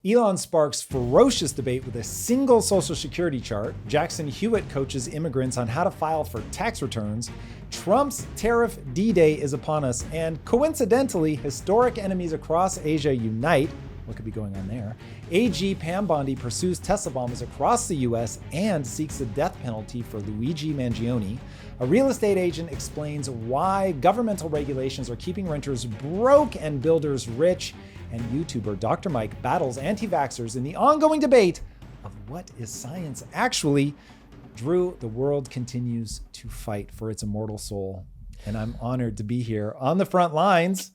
Elon sparks ferocious debate with a single social security chart. Jackson Hewitt coaches immigrants on how to file for tax returns. Trump's tariff D-Day is upon us. And coincidentally, historic enemies across Asia unite. What could be going on there? AG Pam Bondi pursues Tesla bombers across the US and seeks the death penalty for Luigi Mangione. A real estate agent explains why governmental regulations are keeping renters broke and builders rich. And YouTuber Dr. Mike battles anti-vaxxers in the ongoing debate of what is science actually. Drew, the world continues to fight for its immortal soul. And I'm honored to be here on the front lines.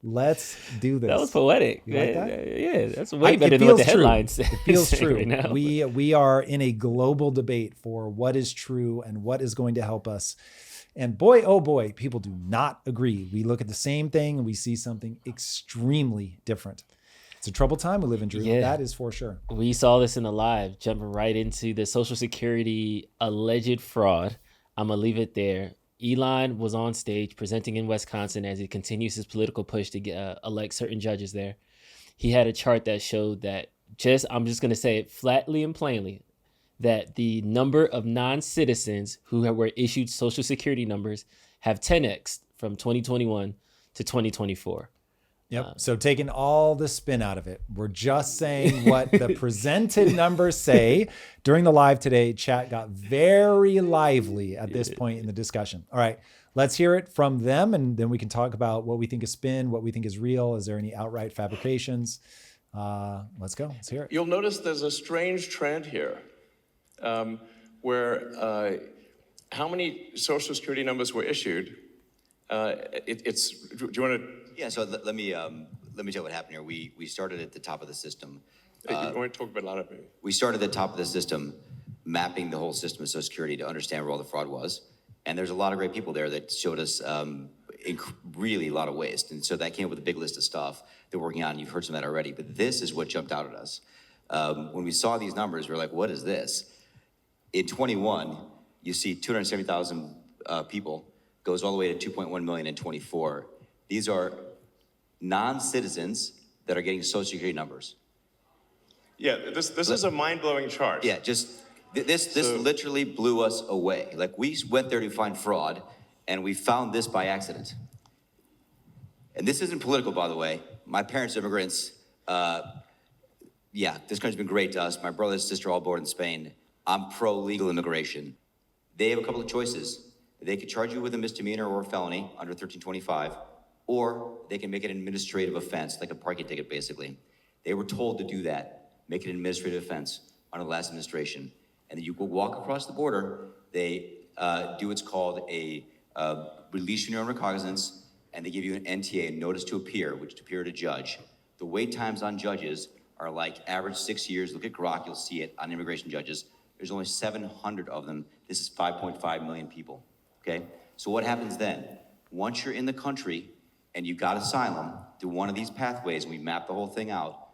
Let's do this. That was poetic. You like that? Yeah, that's way better than what the headlines say. It feels true. Right now. We are in a global debate for what is true and what is going to help us. And boy, oh boy, people do not agree. We look at the same thing and we see something extremely different. It's a troubled time we live in, Drew. Yeah. That is for sure. We saw this in the live, jumping right into the Social Security alleged fraud. I'm going to leave it there. Elon was on stage presenting in Wisconsin as he continues his political push to elect certain judges there. He had a chart that showed that I'm just going to say it flatly and plainly, that the number of non-citizens who were issued Social Security numbers have 10x from 2021 to 2024. Yep. So taking all the spin out of it, we're just saying what the presented numbers say. During the live today, chat got very lively at this point in the discussion. All right, let's hear it from them, and then we can talk about what we think is spin, what we think is real. Is there any outright fabrications? Let's go. Let's hear it. You'll notice there's a strange trend here. Where how many Social Security numbers were issued? Do you want to? Yeah. So let me tell you what happened here. We started at the top of the system. You want to talk about a lot of it. We started at the top of the system, mapping the whole system of Social Security to understand where all the fraud was. And there's a lot of great people there that showed us really a lot of waste. And so that came up with a big list of stuff they're working on. You've heard some of that already. But this is what jumped out at us. When we saw these numbers, we were like, what is this? In 21, you see 270,000 people, goes all the way to 2.1 million in 24. These are non-citizens that are getting Social Security numbers. Yeah, this is a mind-blowing chart. Yeah, this literally blew us away. Like, we went there to find fraud, and we found this by accident. And this isn't political, by the way. My parents are immigrants. This country's been great to us. My brother and sister all born in Spain. I'm pro-legal immigration. They have a couple of choices. They could charge you with a misdemeanor or a felony under 1325, or they can make it an administrative offense, like a parking ticket, basically. They were told to do that, make it an administrative offense under the last administration. And then you go walk across the border, they do what's called a release from your own recognizance, and they give you an NTA, a notice to appear, which to appear to judge. The wait times on judges are like average 6 years. Look at Grok, you'll see it on immigration judges. There's only 700 of them. This is 5.5 million people, okay? So what happens then? Once you're in the country and you got asylum through one of these pathways, and we map the whole thing out,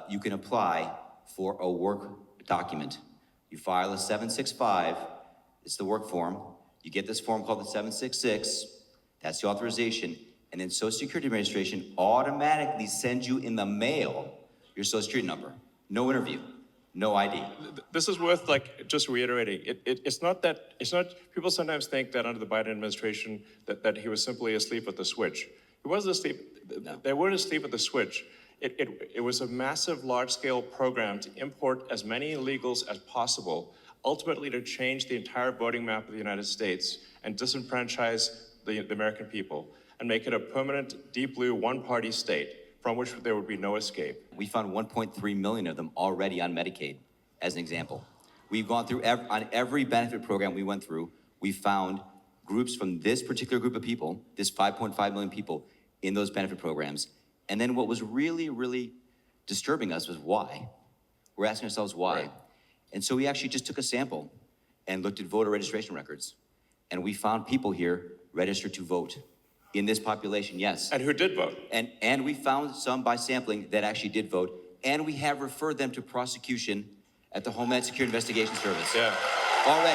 you can apply for a work document. You file a 765, it's the work form. You get this form called the 766, that's the authorization, and then Social Security Administration automatically sends you in the mail your Social Security number. No interview. No ID. This is worth just reiterating. It's not people sometimes think that under the Biden administration that he was simply asleep at the switch. He wasn't asleep. No. They weren't asleep at the switch. It was a massive, large-scale program to import as many illegals as possible, ultimately to change the entire voting map of the United States and disenfranchise the American people and make it a permanent, deep blue, one-party state from which there would be no escape. We found 1.3 million of them already on Medicaid, as an example. We've gone through, on every benefit program we went through, we found groups from this particular group of people, this 5.5 million people, in those benefit programs. And then what was really, really disturbing us was why. We're asking ourselves why. Right. And so we actually just took a sample and looked at voter registration records. And we found people here registered to vote. In this population, yes. And who did vote? And we found some by sampling that actually did vote, and we have referred them to prosecution at the Homeland Security Investigation Service. Yeah. Already,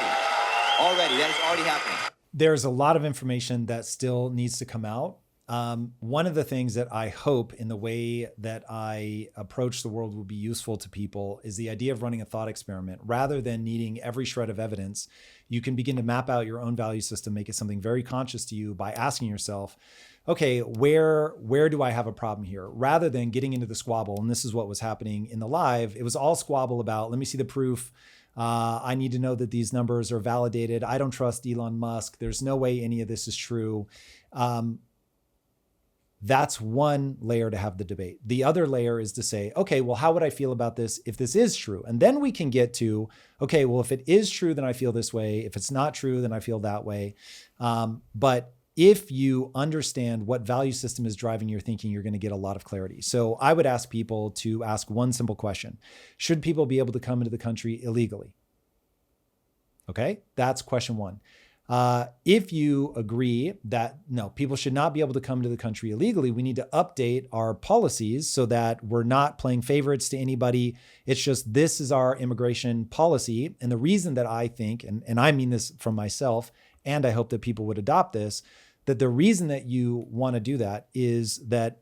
that is already happening. There's a lot of information that still needs to come out. one of the things that I hope in the way that I approach the world will be useful to people is the idea of running a thought experiment. Rather than needing every shred of evidence, you can begin to map out your own value system, make it something very conscious to you by asking yourself, okay, where do I have a problem here? Rather than getting into the squabble, and this is what was happening in the live, it was all squabble about, let me see the proof. I need to know that these numbers are validated. I don't trust Elon Musk. There's no way any of this is true. That's one layer to have the debate. The other layer is to say, okay, well, how would I feel about this if this is true? And then we can get to, okay, well, if it is true, then I feel this way. If it's not true, then I feel that way. But if you understand what value system is driving your thinking, you're going to get a lot of clarity. So I would ask people to ask one simple question. Should people be able to come into the country illegally? Okay, that's question one. If you agree that no, people should not be able to come to the country illegally, we need to update our policies so that we're not playing favorites to anybody. It's just, this is our immigration policy. And the reason that I think, and I mean this from myself, and I hope that people would adopt this, that the reason that you want to do that is that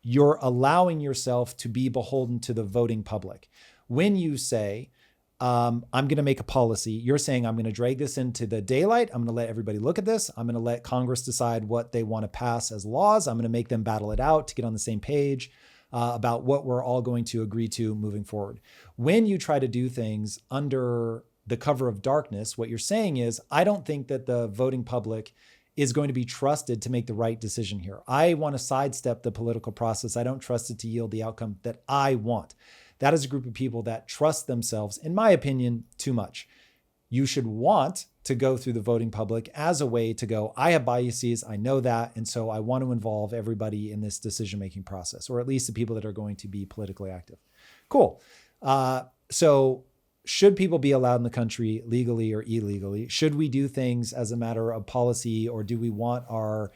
you're allowing yourself to be beholden to the voting public. When you say, I'm going to make a policy, you're saying, I'm going to drag this into the daylight. I'm going to let everybody look at this. I'm going to let Congress decide what they want to pass as laws. I'm going to make them battle it out to get on the same page about what we're all going to agree to moving forward. When you try to do things under the cover of darkness, what you're saying is, I don't think that the voting public is going to be trusted to make the right decision here. I want to sidestep the political process. I don't trust it to yield the outcome that I want. That is a group of people that trust themselves, in my opinion, too much. You should want to go through the voting public as a way to go, I have biases, I know that, and so I want to involve everybody in this decision-making process, or at least the people that are going to be politically active. Cool. So should people be allowed in the country legally or illegally? Should we do things as a matter of policy, or do we want our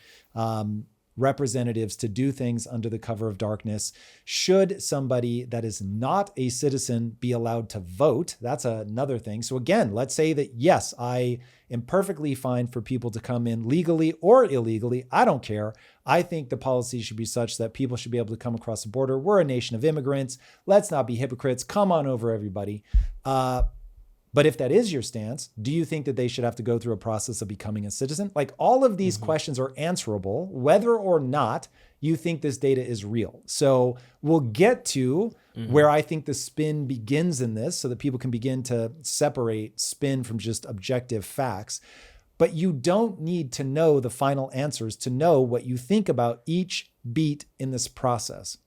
representatives to do things under the cover of darkness? Should somebody that is not a citizen be allowed to vote? That's another thing. So again, let's say that, yes, I am perfectly fine for people to come in legally or illegally. I don't care. I think the policy should be such that people should be able to come across the border. We're a nation of immigrants. Let's not be hypocrites. Come on over, everybody. But if that is your stance, do you think that they should have to go through a process of becoming a citizen? Like, all of these questions are answerable, whether or not you think this data is real. So we'll get to where I think the spin begins in this, so that people can begin to separate spin from just objective facts. But you don't need to know the final answers to know what you think about each beat in this process.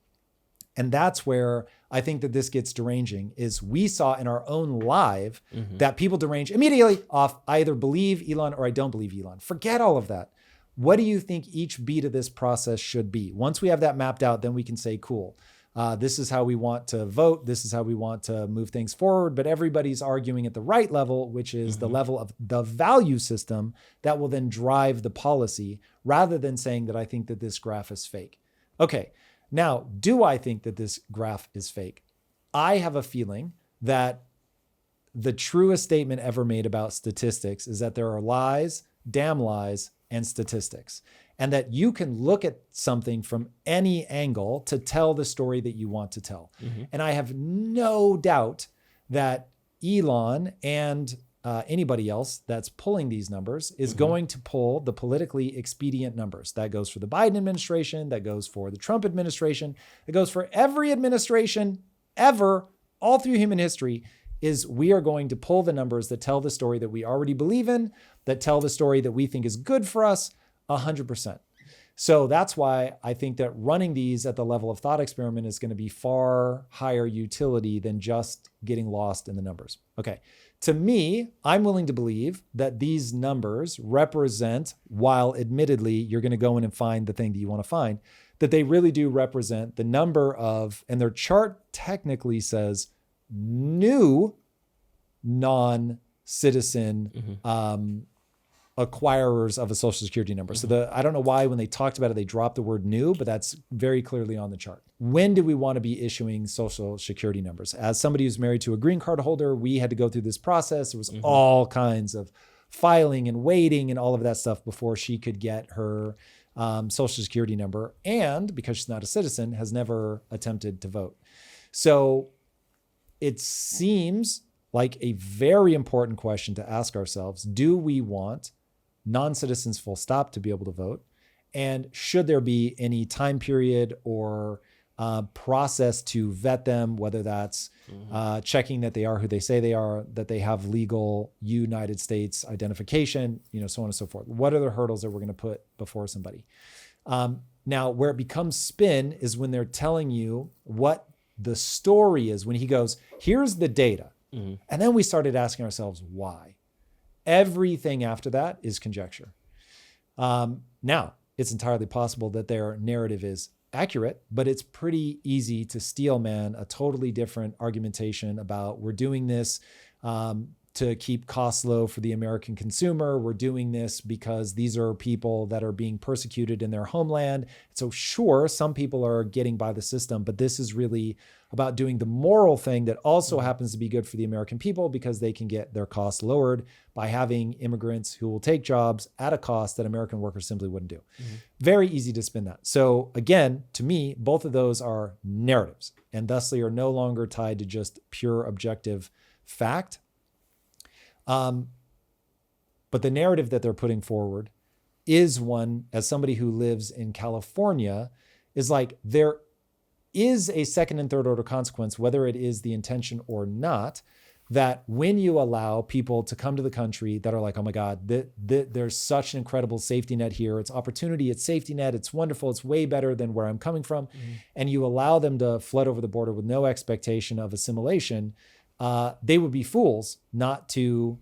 And that's where I think that this gets deranging, is we saw in our own live that people derange immediately off, I either believe Elon or I don't believe Elon. Forget all of that. What do you think each beat of this process should be? Once we have that mapped out, then we can say, cool, this is how we want to vote. This is how we want to move things forward. But everybody's arguing at the right level, which is the level of the value system that will then drive the policy, rather than saying that I think that this graph is fake. Okay. Now, do I think that this graph is fake? I have a feeling that the truest statement ever made about statistics is that there are lies, damn lies, and statistics. And that you can look at something from any angle to tell the story that you want to tell. And I have no doubt that Elon and anybody else that's pulling these numbers is going to pull the politically expedient numbers. That goes for the Biden administration, that goes for the Trump administration, that goes for every administration ever, all through human history, is we are going to pull the numbers that tell the story that we already believe in, that tell the story that we think is good for us 100%. So that's why I think that running these at the level of thought experiment is going to be far higher utility than just getting lost in the numbers. Okay. To me, I'm willing to believe that these numbers represent, while admittedly you're going to go in and find the thing that you want to find, that they really do represent the number of, and their chart technically says, new non-citizen acquirers of a social security number. So I don't know why when they talked about it, they dropped the word new, but that's very clearly on the chart. When do we want to be issuing social security numbers? As somebody who's married to a green card holder, we had to go through this process. There was all kinds of filing and waiting and all of that stuff before she could get her social security number, and because she's not a citizen, has never attempted to vote. So it seems like a very important question to ask ourselves. Do we want non-citizens full stop to be able to vote? And should there be any time period or process to vet them, whether that's checking that they are who they say they are, that they have legal United States identification, so on and so forth. What are the hurdles that we're going to put before somebody? Now, where it becomes spin is when they're telling you what the story is, when he goes, here's the data. And then we started asking ourselves, why? Everything after that is conjecture. Now, it's entirely possible that their narrative is accurate, but it's pretty easy to steel man a totally different argumentation about we're doing this to keep costs low for the American consumer. We're doing this because these are people that are being persecuted in their homeland. So sure, some people are getting by the system, but this is really about doing the moral thing that also happens to be good for the American people because they can get their costs lowered by having immigrants who will take jobs at a cost that American workers simply wouldn't do. Very easy to spin that. So again, to me, both of those are narratives and thusly are no longer tied to just pure objective fact. But the narrative that they're putting forward is one, as somebody who lives in California, is like there is a second and third order consequence, whether it is the intention or not, that when you allow people to come to the country that are like, oh my God, there's such an incredible safety net here. It's opportunity, it's safety net, it's wonderful, it's way better than where I'm coming from. And you allow them to flood over the border with no expectation of assimilation, they would be fools not to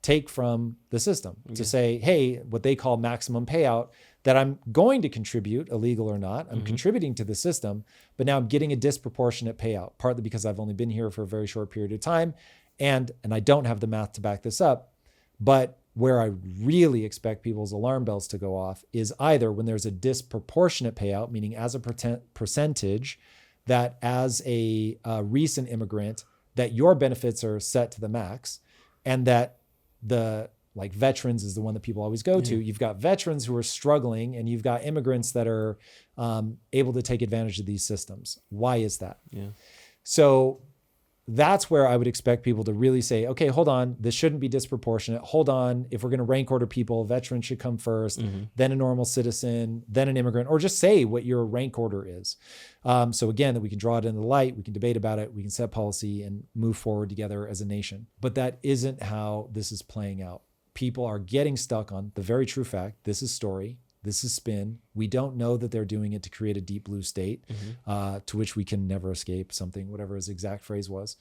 take from the system, to say, hey, what they call maximum payout, that I'm going to contribute, illegal or not, I'm contributing to the system, but now I'm getting a disproportionate payout, partly because I've only been here for a very short period of time. And I don't have the math to back this up, but where I really expect people's alarm bells to go off is either when there's a disproportionate payout, meaning as a percentage, that as a recent immigrant, that your benefits are set to the max, and that the like veterans is the one that people always go to. You've got veterans who are struggling and you've got immigrants that are able to take advantage of these systems. Why is that? So that's where I would expect people to really say, okay, hold on, this shouldn't be disproportionate. Hold on, if we're going to rank order people, veterans should come first, then a normal citizen, then an immigrant, or just say what your rank order is. So again, that we can draw it into the light, we can debate about it, we can set policy and move forward together as a nation. But that isn't how this is playing out. People are getting stuck on the very true fact, this is story, this is spin. We don't know that they're doing it to create a deep blue state, to which we can never escape, something, whatever his exact phrase was.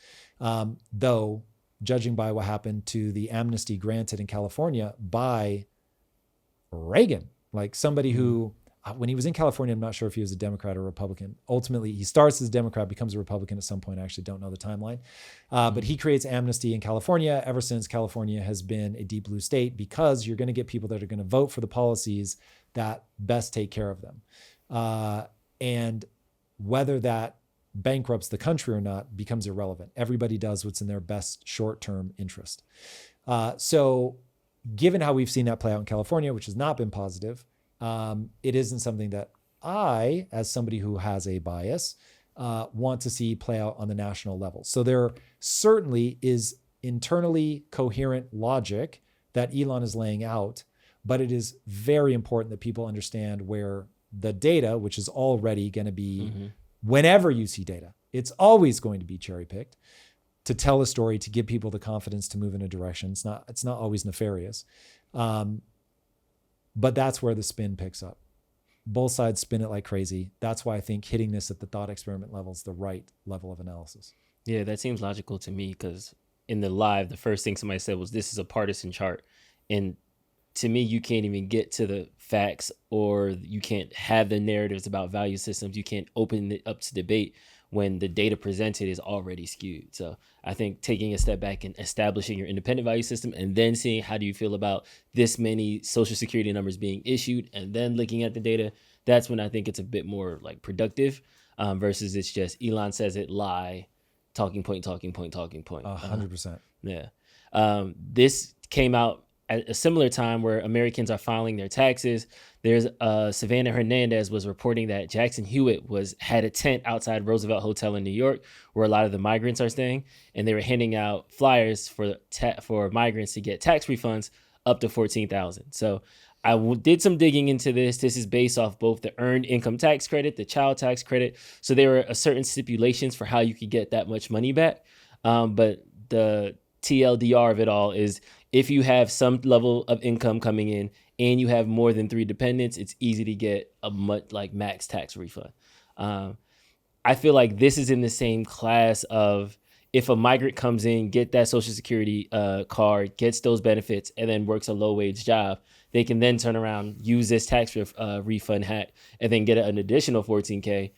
Though, judging by what happened to the amnesty granted in California by Reagan, like somebody who, when he was in California, I'm not sure if he was a Democrat or Republican. Ultimately, he starts as a Democrat, becomes a Republican at some point. I actually don't know the timeline. But he creates amnesty in California. Ever since, California has been a deep blue state because you're going to get people that are going to vote for the policies that best take care of them. And whether that bankrupts the country or not becomes irrelevant. Everybody does what's in their best short-term interest. So given how we've seen that play out in California, which has not been positive, it isn't something that I, as somebody who has a bias, want to see play out on the national level. So there certainly is internally coherent logic that Elon is laying out, but it is very important that people understand where the data, which is already going to be, whenever you see data, it's always going to be cherry picked to tell a story, to give people the confidence to move in a direction. It's not always nefarious. But that's where the spin picks up. Both sides spin it like crazy. That's why I think hitting this at the thought experiment level is the right level of analysis. Yeah, that seems logical to me because in the live, the first thing somebody said was, this is a partisan chart. And to me, you can't even get to the facts, or you can't have the narratives about value systems. You can't open it up to debate when the data presented is already skewed. So I think taking a step back and establishing your independent value system and then seeing how do you feel about this many social security numbers being issued and then looking at the data, that's when I think it's a bit more like productive versus it's just Elon says it, lie, talking point. 100%. Yeah. This came out at a similar time where Americans are filing their taxes, there's Savannah Hernandez was reporting that Jackson Hewitt had a tent outside Roosevelt Hotel in New York where a lot of the migrants are staying, and they were handing out flyers for migrants to get tax refunds up to $14,000. So I did some digging into this. This is based off both the earned income tax credit, the child tax credit. So there were certain stipulations for how you could get that much money back. But the TLDR of it all is if you have some level of income coming in and you have more than 3 dependents, it's easy to get a max tax refund. I feel like this is in the same class of if a migrant comes in, get that Social Security card, gets those benefits, and then works a low-wage job, they can then turn around, use this tax refund hack, and then get an additional $14K.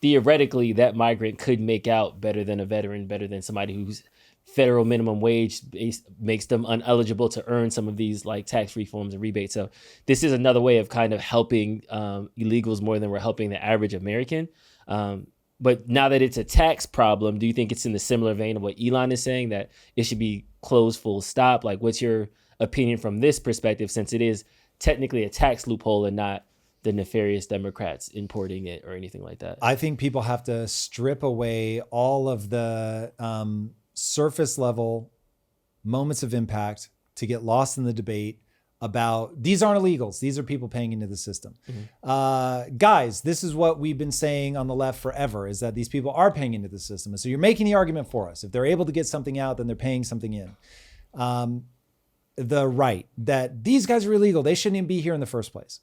Theoretically, that migrant could make out better than a veteran, better than somebody whose federal minimum wage makes them ineligible to earn some of these like tax reforms and rebates. So this is another way of kind of helping illegals more than we're helping the average American. But now that it's a tax problem, do you think it's in the similar vein of what Elon is saying, that it should be closed full stop? Like, what's your opinion from this perspective, since it is technically a tax loophole and not the nefarious Democrats importing it or anything like that? I think people have to strip away all of the surface level moments of impact to get lost in the debate about these aren't illegals. These are people paying into the system. Guys, this is what we've been saying on the left forever, is that these people are paying into the system. And so you're making the argument for us. If they're able to get something out, then they're paying something in. The right, that these guys are illegal. They shouldn't even be here in the first place.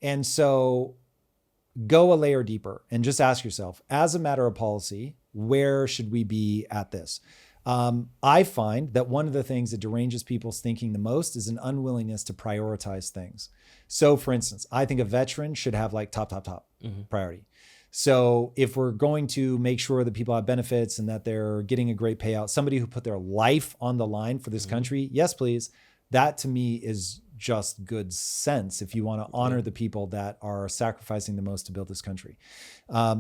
And so go a layer deeper and just ask yourself, as a matter of policy, where should we be at this? I find that one of the things that deranges people's thinking the most is an unwillingness to prioritize things. So for instance, I think a veteran should have like top priority. So if we're going to make sure that people have benefits and that they're getting a great payout, somebody who put their life on the line for this country, yes, please. That to me is just good sense if you want to honor the people that are sacrificing the most to build this country.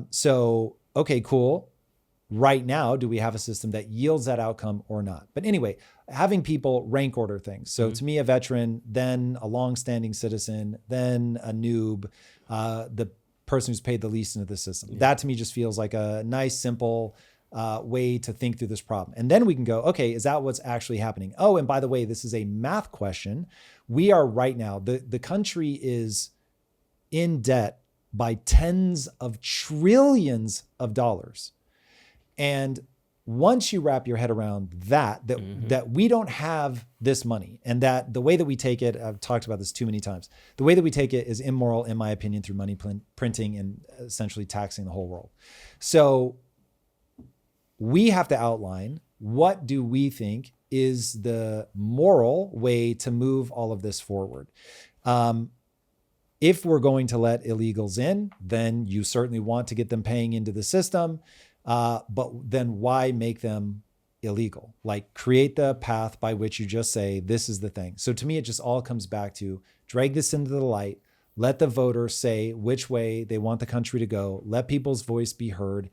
So, okay, cool. Right now, do we have a system that yields that outcome or not? But anyway, having people rank order things. So to me, a veteran, then a longstanding citizen, then a noob, the person who's paid the least into the system. That to me just feels like a nice, simple way to think through this problem. And then we can go, okay, is that what's actually happening? Oh, and by the way, this is a math question. We are right now, the country is in debt by tens of trillions of dollars. And once you wrap your head around that we don't have this money, and that the way that we take it, I've talked about this too many times, the way that we take it is immoral, in my opinion, through money printing and essentially taxing the whole world. So we have to outline, what do we think is the moral way to move all of this forward? If we're going to let illegals in, then you certainly want to get them paying into the system. But then why make them illegal? Like, create the path by which you just say, this is the thing. So to me, it just all comes back to drag this into the light, let the voters say which way they want the country to go, let people's voice be heard,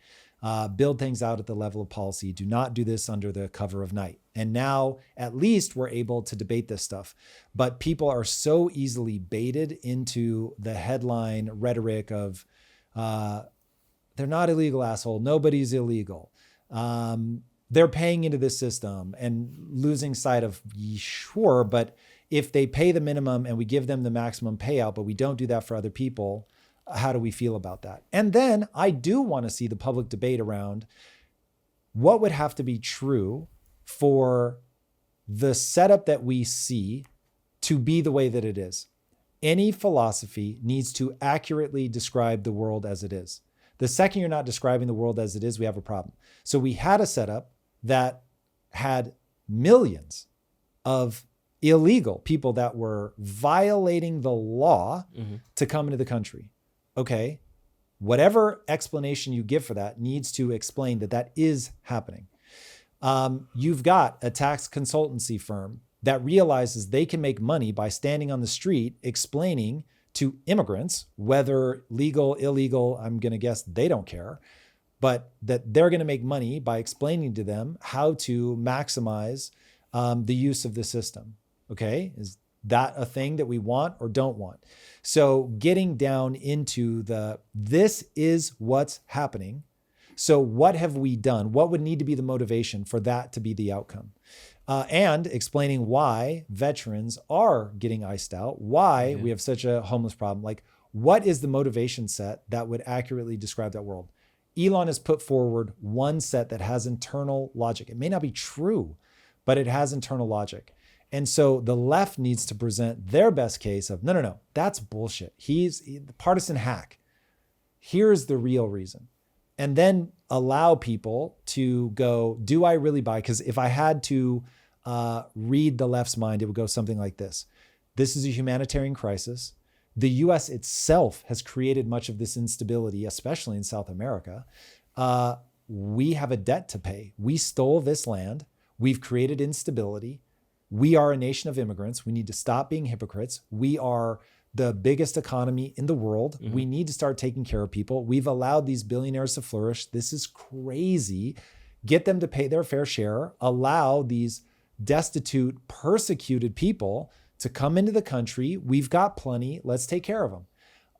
build things out at the level of policy. Do not do this under the cover of night. And now at least we're able to debate this stuff. But people are so easily baited into the headline rhetoric of, they're not illegal, asshole. Nobody's illegal. They're paying into this system, and losing sight of, sure, but if they pay the minimum and we give them the maximum payout, but we don't do that for other people, how do we feel about that? And then I do want to see the public debate around what would have to be true for the setup that we see to be the way that it is. Any philosophy needs to accurately describe the world as it is. The second you're not describing the world as it is, we have a problem. So we had a setup that had millions of illegal people that were violating the law to come into the country. Okay, whatever explanation you give for that needs to explain that that is happening. You've got a tax consultancy firm that realizes they can make money by standing on the street explaining to immigrants, whether legal, illegal, I'm going to guess they don't care, but that they're going to make money by explaining to them how to maximize the use of the system. Okay. Is that a thing that we want or don't want? So getting down into this is what's happening. So what have we done? What would need to be the motivation for that to be the outcome? And explaining why veterans are getting iced out, why we have such a homeless problem. Like, what is the motivation set that would accurately describe that world? Elon has put forward one set that has internal logic. It may not be true, but it has internal logic. And so the left needs to present their best case of, no, that's bullshit. He's the partisan hack. Here's the real reason. And then allow people to go, do I really buy? Because if I had to read the left's mind, it would go something like this. This is a humanitarian crisis. The US itself has created much of this instability, especially in South America. We have a debt to pay. We stole this land. We've created instability. We are a nation of immigrants. We need to stop being hypocrites. We are the biggest economy in the world. We need to start taking care of people. We've allowed these billionaires to flourish. This is crazy. Get them to pay their fair share. Allow these destitute, persecuted people to come into the country. We've got plenty. Let's take care of them.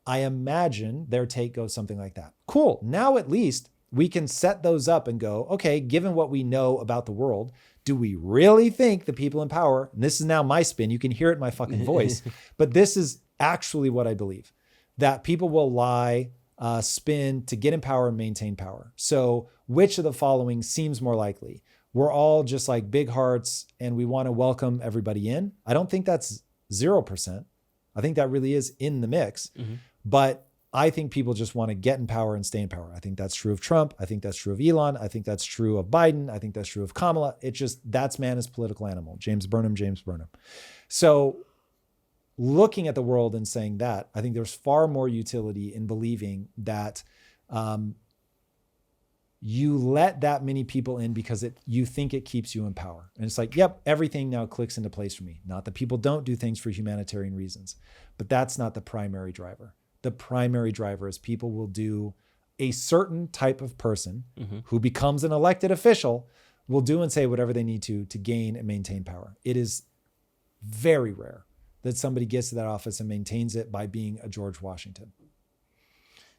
I imagine their take goes something like that. Cool. Now at least we can set those up and go, okay, given what we know about the world, do we really think the people in power, and this is now my spin, you can hear it in my fucking voice, but this is actually what I believe, that people will lie, spin to get in power and maintain power. So which of the following seems more likely? We're all just like big hearts and we want to welcome everybody in. I don't think that's 0%. I think that really is in the mix, but I think people just want to get in power and stay in power. I think that's true of Trump. I think that's true of Elon. I think that's true of Biden. I think that's true of Kamala. That's man is political animal. James Burnham. So looking at the world and saying that, I think there's far more utility in believing that you let that many people in because you think it keeps you in power. And it's like, yep, everything now clicks into place for me. Not that people don't do things for humanitarian reasons, but that's not the primary driver. The primary driver is people will do a certain type of person who becomes an elected official will do and say whatever they need to gain and maintain power. It is very rare that somebody gets to that office and maintains it by being a George Washington.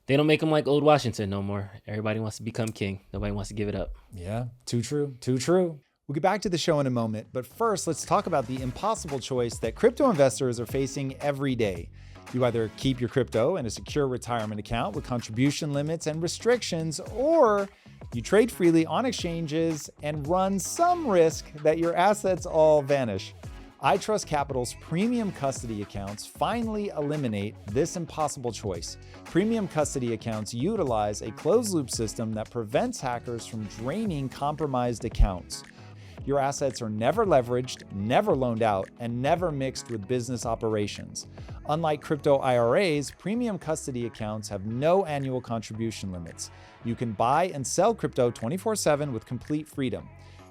They don't make them like old Washington no more. Everybody wants to become king. Nobody wants to give it up. Yeah, too true. We'll get back to the show in a moment, but first let's talk about the impossible choice that crypto investors are facing every day. You either keep your crypto in a secure retirement account with contribution limits and restrictions, or you trade freely on exchanges and run some risk that your assets all vanish. iTrust Capital's premium custody accounts finally eliminate this impossible choice. Premium custody accounts utilize a closed-loop system that prevents hackers from draining compromised accounts. Your assets are never leveraged, never loaned out, and never mixed with business operations. Unlike crypto IRAs, premium custody accounts have no annual contribution limits. You can buy and sell crypto 24/7 with complete freedom.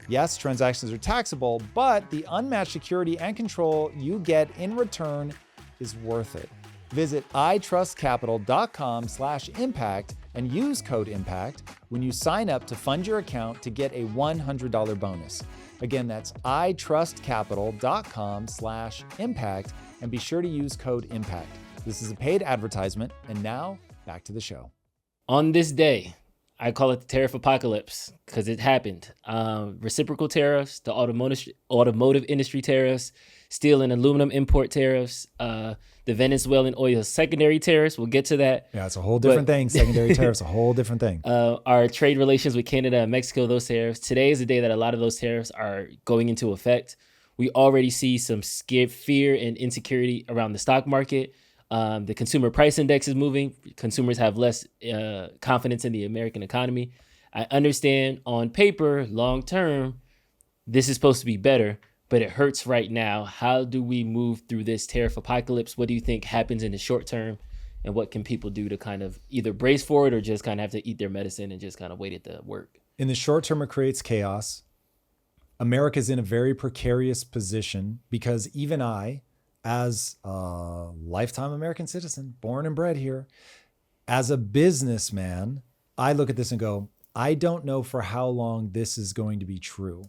Yes, transactions are taxable, but the unmatched security and control you get in return is worth it. Visit itrustcapital.com/impact and use code IMPACT when you sign up to fund your account to get a $100 bonus. Again, that's itrustcapital.com/impact and be sure to use code IMPACT. This is a paid advertisement, and now back to the show. On this day, I call it the Tariff Apocalypse because it happened. Reciprocal tariffs, the automotive industry tariffs, steel and aluminum import tariffs, the Venezuelan oil secondary tariffs. We'll get to that. Yeah, it's a whole different thing. Secondary tariffs, a whole different thing. Our trade relations with Canada and Mexico, those tariffs. Today is the day that a lot of those tariffs are going into effect. We already see some fear and insecurity around the stock market. The consumer price index is moving. Consumers have less confidence in the American economy. I understand on paper, long term, this is supposed to be better, but it hurts right now. How do we move through this tariff apocalypse? What do you think happens in the short term? And what can people do to kind of either brace for it or just kind of have to eat their medicine and just kind of wait it to work? In the short term, it creates chaos. America's in a very precarious position because even I, as a lifetime American citizen, born and bred here, as a businessman, I look at this and go, I don't know for how long this is going to be true.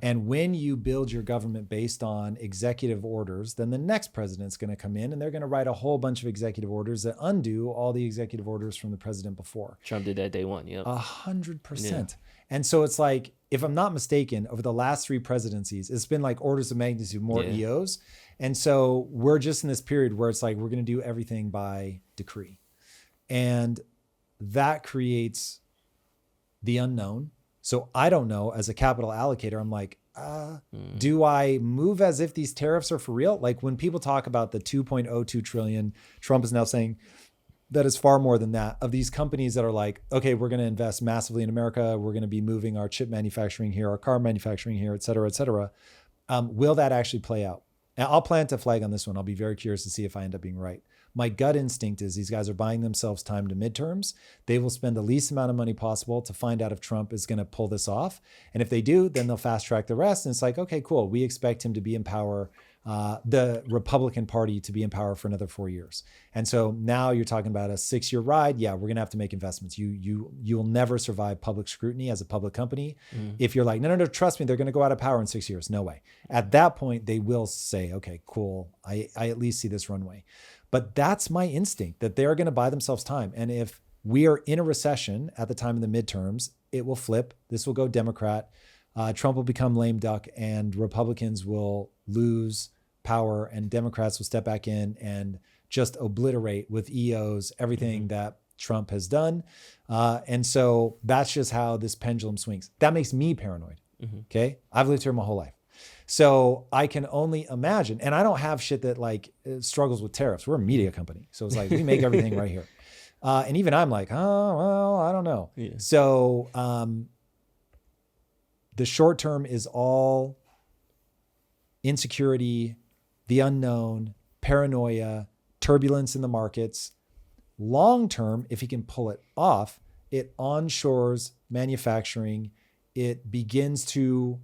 And when you build your government based on executive orders, then the next president's going to come in and they're going to write a whole bunch of executive orders that undo all the executive orders from the president before. Trump did that day one. Yep. 100%. And so it's like, if I'm not mistaken, over the last 3 presidencies, it's been like orders of magnitude more EOs. And so we're just in this period where it's like, we're going to do everything by decree. And that creates the unknown. So I don't know, as a capital allocator, I'm like, do I move as if these tariffs are for real? Like when people talk about the 2.02 trillion, Trump is now saying that is far more than that, of these companies that are like, okay, we're going to invest massively in America. We're going to be moving our chip manufacturing here, our car manufacturing here, et cetera, et cetera. Will that actually play out? And I'll plant a flag on this one. I'll be very curious to see if I end up being right. My gut instinct is these guys are buying themselves time to midterms. They will spend the least amount of money possible to find out if Trump is going to pull this off. And if they do, then they'll fast track the rest. And it's like, okay, cool. We expect him to be in power, the Republican Party to be in power for another 4 years. And so now you're talking about a 6-year ride. Yeah, we're going to have to make investments. You'll never survive public scrutiny as a public company. If you're like, no, trust me, they're going to go out of power in 6 years. No way. At that point, they will say, okay, cool. I at least see this runway. But that's my instinct, that they're going to buy themselves time. And if we are in a recession at the time of the midterms, it will flip. This will go Democrat. Trump will become lame duck and Republicans will lose power and Democrats will step back in and just obliterate with EOs everything that Trump has done. And so that's just how this pendulum swings. That makes me paranoid. Okay. I've lived here my whole life. So I can only imagine, and I don't have shit that like struggles with tariffs. We're a media company. So it's like, we make everything right here. And even I'm like, oh, well, I don't know. Yeah. So the short term is all insecurity, the unknown, paranoia, turbulence in the markets. Long term, if he can pull it off, it onshores manufacturing. It begins to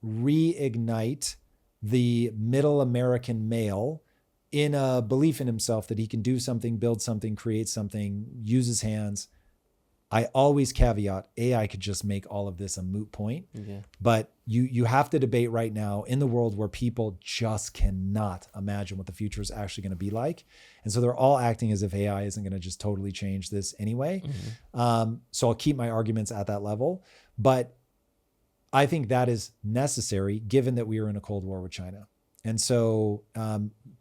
reignite the middle American male in a belief in himself that he can do something, build something, create something, use his hands. I always caveat, AI could just make all of this a moot point. Yeah. But you have to debate right now in the world where people just cannot imagine what the future is actually going to be like. And so they're all acting as if AI isn't going to just totally change this anyway. So I'll keep my arguments at that level. But I think that is necessary given that we are in a Cold War with China. And so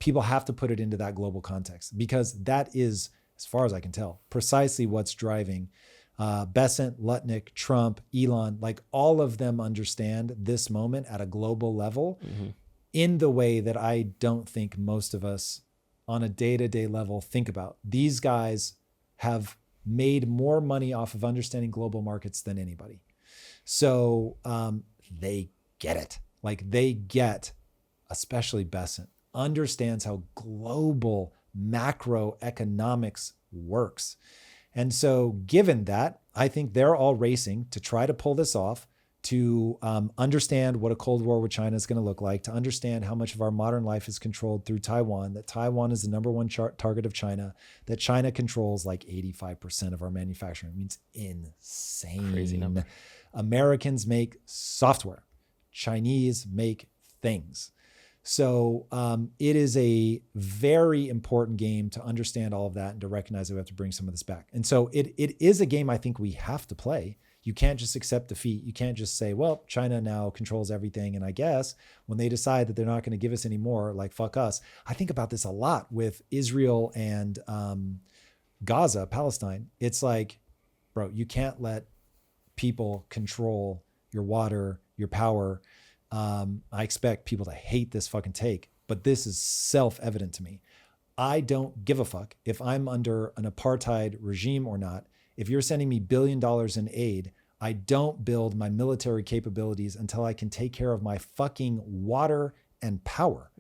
people have to put it into that global context because that is, as far as I can tell, precisely what's driving Bessent, Lutnick, Trump, Elon, like all of them understand this moment at a global level in the way that I don't think most of us on a day-to-day level think about. These guys have made more money off of understanding global markets than anybody. So they get it. Like they get, especially Bessent, understands how global macroeconomics works. And so given that, I think they're all racing to try to pull this off, to understand what a Cold War with China is going to look like, to understand how much of our modern life is controlled through Taiwan, that Taiwan is the number one target of China, that China controls like 85% of our manufacturing. I mean, it's insane. Crazy number. Americans make software. Chinese make things. So it is a very important game to understand all of that and to recognize that we have to bring some of this back. And so it is a game I think we have to play. You can't just accept defeat. You can't just say, well, China now controls everything. And I guess when they decide that they're not going to give us any more, like, fuck us. I think about this a lot with Israel and Gaza, Palestine. It's like, bro, you can't let people control your water, your power. I expect people to hate this fucking take, but this is self-evident to me. I don't give a fuck if I'm under an apartheid regime or not. If you're sending me $1 billion in aid, I don't build my military capabilities until I can take care of my fucking water and power.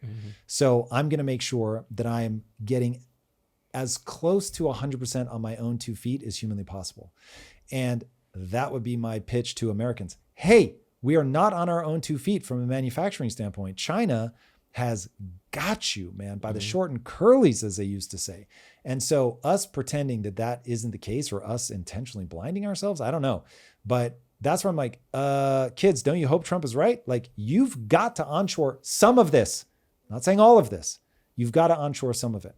So I'm going to make sure that I'm getting as close to 100% on my own 2 feet as humanly possible. And that would be my pitch to Americans. Hey, we are not on our own 2 feet from a manufacturing standpoint. China has got you, man, by the short and curlies, as they used to say. And so us pretending that that isn't the case, or us intentionally blinding ourselves, I don't know. But that's where I'm like, kids, don't you hope Trump is right? Like, you've got to onshore some of this. I'm not saying all of this. You've got to onshore some of it.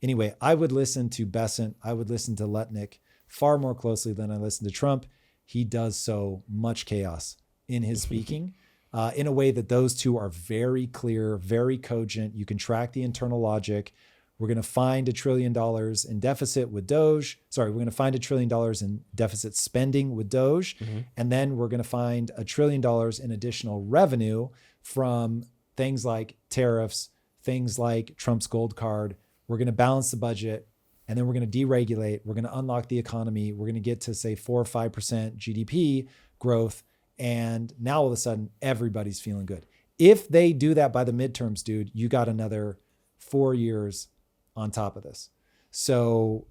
Anyway, I would listen to Bessent. I would listen to Lutnick far more closely than I listen to Trump. He does so much chaos in his speaking. In a way that those two are very clear, very cogent. You can track the internal logic. We're going to find $1 trillion in deficit with Doge. Sorry, we're going to find $1 trillion in deficit spending with Doge. And then we're going to find $1 trillion in additional revenue from things like tariffs, things like Trump's gold card. We're going to balance the budget, and then we're going to deregulate. We're going to unlock the economy. We're going to get to, say, 4 or 5% GDP growth. And now all of a sudden, everybody's feeling good. If they do that by the midterms, dude, you got another 4 years on top of this. So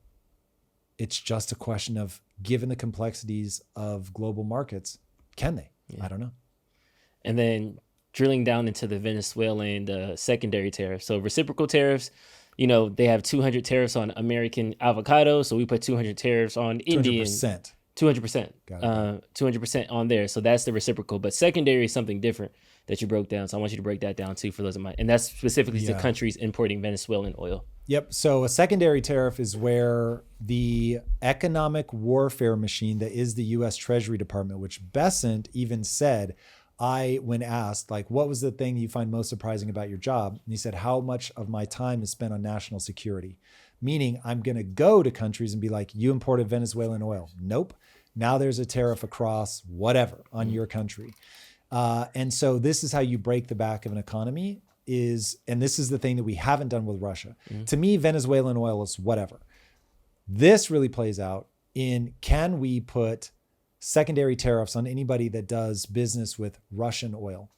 it's just a question of, given the complexities of global markets, can they? I don't know. And then drilling down into the Venezuelan secondary tariffs. So reciprocal tariffs, you know, they have 200 tariffs on American avocado. So we put 200 tariffs on Indian. 200%. 200%. 200% on there. So that's the reciprocal. But secondary is something different that you broke down. So I want you to break that down too for those of my, and that's specifically to countries importing Venezuelan oil. Yep. So a secondary tariff is where the economic warfare machine that is the U.S. Treasury Department, which Bessent even said, when asked, like, what was the thing you find most surprising about your job? And he said, how much of my time is spent on national security? Meaning, I'm going to go to countries and be like, you imported Venezuelan oil. Nope. Now there's a tariff across whatever on your country. And so this is how you break the back of an economy and this is the thing that we haven't done with Russia. To me, Venezuelan oil is whatever. This really plays out in, can we put secondary tariffs on anybody that does business with Russian oil?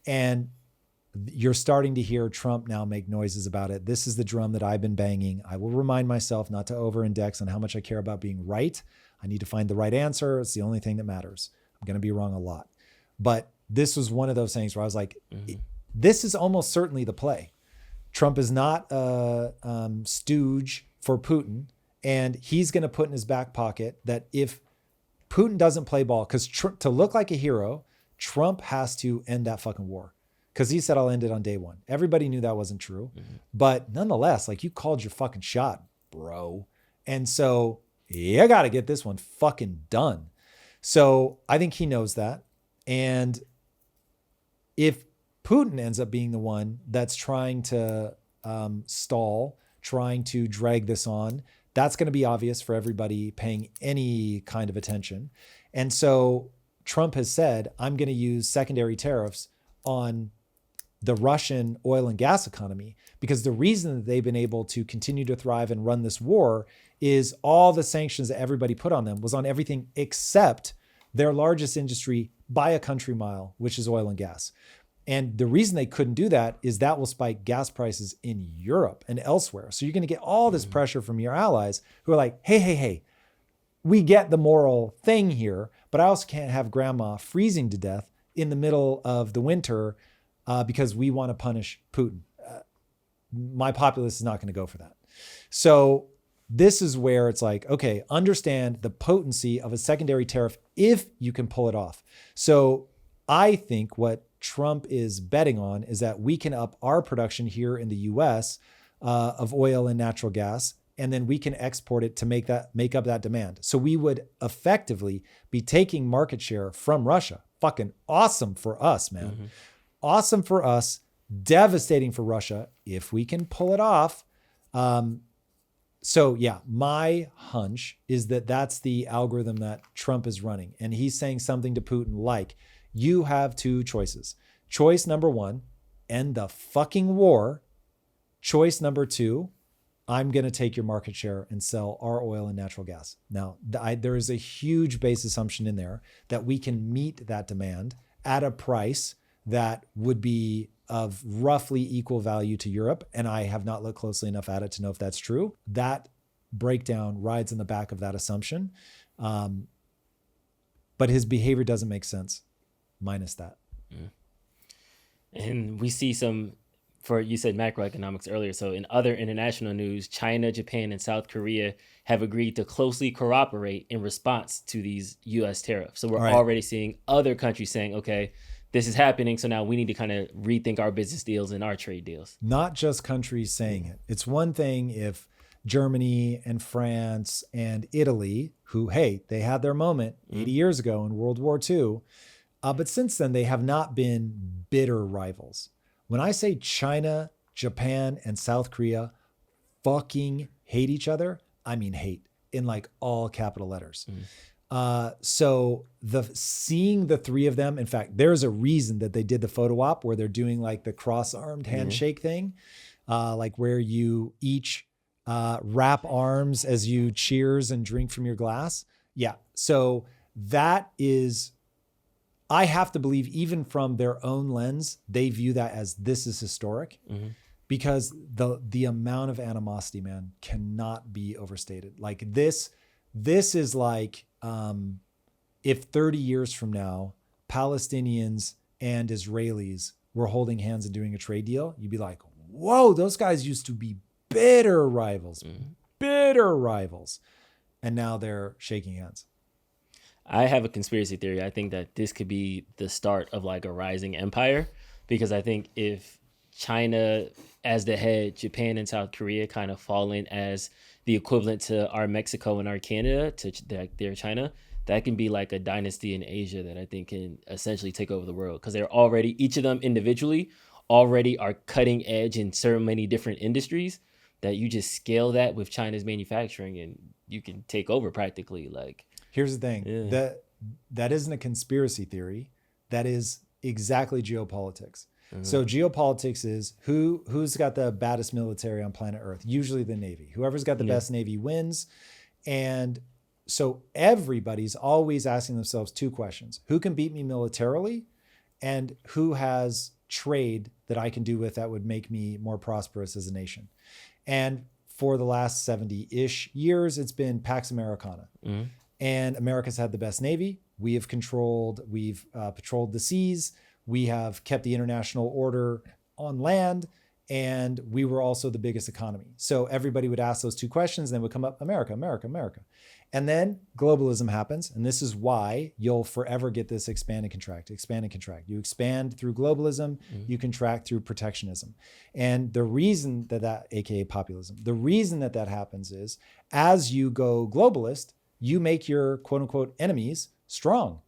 And you're starting to hear Trump now make noises about it. This is the drum that I've been banging. I will remind myself not to over-index on how much I care about being right. I need to find the right answer. It's the only thing that matters. I'm going to be wrong a lot. But this was one of those things where I was like, this is almost certainly the play. Trump is not a stooge for Putin. And he's going to put in his back pocket that if Putin doesn't play ball, because to look like a hero, Trump has to end that fucking war. Because he said, I'll end it on day one. Everybody knew that wasn't true. But nonetheless, like, you called your fucking shot, bro. And so you got to get this one fucking done. So I think he knows that. And if Putin ends up being the one that's trying to stall, trying to drag this on, that's going to be obvious for everybody paying any kind of attention. And so Trump has said, I'm going to use secondary tariffs on the Russian oil and gas economy, because the reason that they've been able to continue to thrive and run this war is all the sanctions that everybody put on them was on everything except their largest industry by a country mile, which is oil and gas. And the reason they couldn't do that is that will spike gas prices in Europe and elsewhere. So you're going to get all this pressure from your allies who are like, hey, we get the moral thing here, but I also can't have grandma freezing to death in the middle of the winter because we want to punish Putin. My populace is not going to go for that. So this is where it's like, okay, understand the potency of a secondary tariff if you can pull it off. So I think what Trump is betting on is that we can up our production here in the US of oil and natural gas, and then we can export it to make up that demand. So we would effectively be taking market share from Russia. Fucking awesome for us, man. Awesome for us, devastating for Russia if we can pull it off. So yeah, my hunch is that that's the algorithm that Trump is running. And he's saying something to Putin like, you have two choices. Choice number one, end the fucking war. Choice number two, I'm going to take your market share and sell our oil and natural gas. Now, there is a huge base assumption in there that we can meet that demand at a price that would be of roughly equal value to Europe. And I have not looked closely enough at it to know if that's true. That breakdown rides in the back of that assumption. But his behavior doesn't make sense minus that. And we see some you said macroeconomics earlier. So in other international news, China, Japan, and South Korea have agreed to closely cooperate in response to these U.S. tariffs. So we're already seeing other countries saying, okay, this is happening. So now we need to kind of rethink our business deals and our trade deals. Not just countries saying it. It's one thing if Germany and France and Italy, who, hey, they had their moment 80 years ago in World War II, but since then they have not been bitter rivals. When I say China, Japan, and South Korea fucking hate each other, I mean hate in like all capital letters. So seeing the three of them, in fact, there's a reason that they did the photo op where they're doing like the cross-armed handshake thing, like where you each wrap arms as you cheers and drink from your glass. Yeah. So that is, I have to believe even from their own lens, they view that as this is historic because the amount of animosity, man, cannot be overstated. Like this is like, if 30 years from now, Palestinians and Israelis were holding hands and doing a trade deal, you'd be like, whoa, those guys used to be bitter rivals. And now they're shaking hands. I have a conspiracy theory. I think that this could be the start of like a rising empire, because I think if China as the head, Japan and South Korea kind of fall in as the equivalent to our Mexico and our Canada, to their China, that can be like a dynasty in Asia that I think can essentially take over the world, because they're already, each of them individually already are cutting edge in so many different industries that you just scale that with China's manufacturing and you can take over practically. Like, here's the thing, that isn't a conspiracy theory. That is exactly geopolitics. So geopolitics is who's got the baddest military on planet Earth, usually the Navy. Whoever's got the best Navy wins. And so everybody's always asking themselves two questions: who can beat me militarily, and who has trade that I can do with that would make me more prosperous as a nation. And for the last 70-ish years, it's been Pax Americana. And America's had the best Navy. We've patrolled the seas. We have kept the international order on land, and we were also the biggest economy. So everybody would ask those two questions, and then would come up, America, America, America. And then globalism happens, and this is why you'll forever get this expand and contract, expand and contract. You expand through globalism, you contract through protectionism. And the reason that, aka populism, the reason that happens is as you go globalist, you make your quote unquote enemies strong.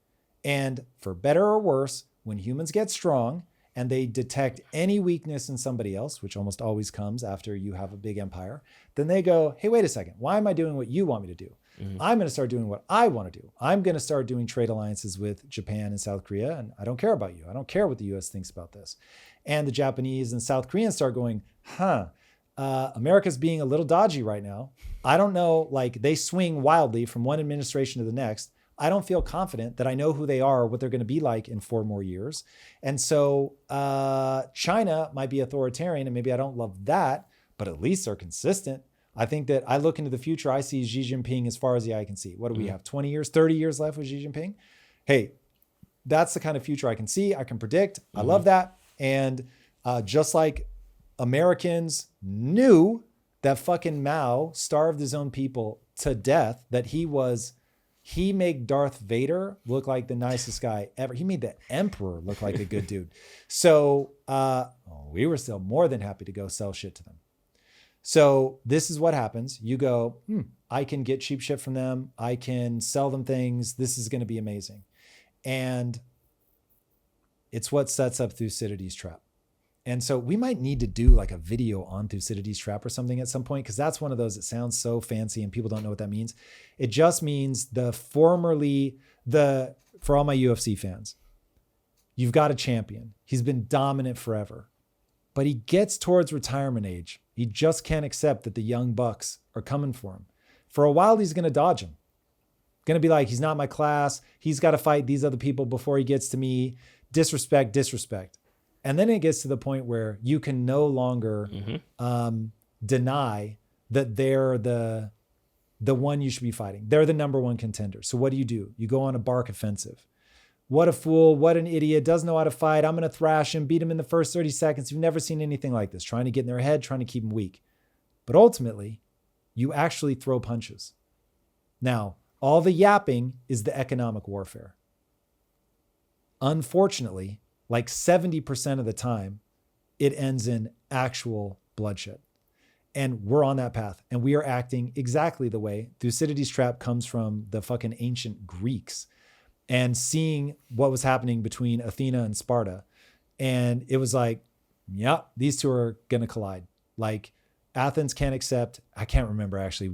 And for better or worse, when humans get strong and they detect any weakness in somebody else, which almost always comes after you have a big empire, then they go, hey, wait a second, why am I doing what you want me to do? I'm going to start doing what I want to do. I'm going to start doing trade alliances with Japan and South Korea, and I don't care about you. I don't care what the US thinks about this. And the Japanese and South Koreans start going, America's being a little dodgy right now. I don't know, like they swing wildly from one administration to the next. I don't feel confident that I know who they are, what they're going to be like in 4 more years. And so China might be authoritarian, and maybe I don't love that, but at least they're consistent. I think that I look into the future, I see Xi Jinping as far as the eye can see. What do we have, 20 years, 30 years left with Xi Jinping? Hey, that's the kind of future I can see, I can predict. I love that. And just like Americans knew that fucking Mao starved his own people to death, that he made Darth Vader look like the nicest guy ever. He made the Emperor look like a good dude. So we were still more than happy to go sell shit to them. So this is what happens. You go, I can get cheap shit from them. I can sell them things. This is going to be amazing. And it's what sets up Thucydides' trap. And so we might need to do like a video on Thucydides' trap or something at some point, because that's one of those that sounds so fancy and people don't know what that means. It just means for all my UFC fans, you've got a champion. He's been dominant forever, but he gets towards retirement age. He just can't accept that the young bucks are coming for him. For a while, he's going to dodge him. Going to be like, he's not my class. He's got to fight these other people before he gets to me. Disrespect. And then it gets to the point where you can no longer deny that they're the one you should be fighting. They're the number one contender. So what do? You go on a bark offensive. what a fool, what an idiot, doesn't know how to fight. I'm going to thrash him, beat him in the first 30 seconds. You've never seen anything like this, trying to get in their head, trying to keep them weak. But ultimately, you actually throw punches. Now, all the yapping is the economic warfare. Unfortunately, like 70% of the time, it ends in actual bloodshed. And we're on that path. And we are acting exactly the way Thucydides' trap comes from the fucking ancient Greeks and seeing what was happening between Athena and Sparta. And it was like, yeah, these two are going to collide. Like Athens can't accept, I can't remember actually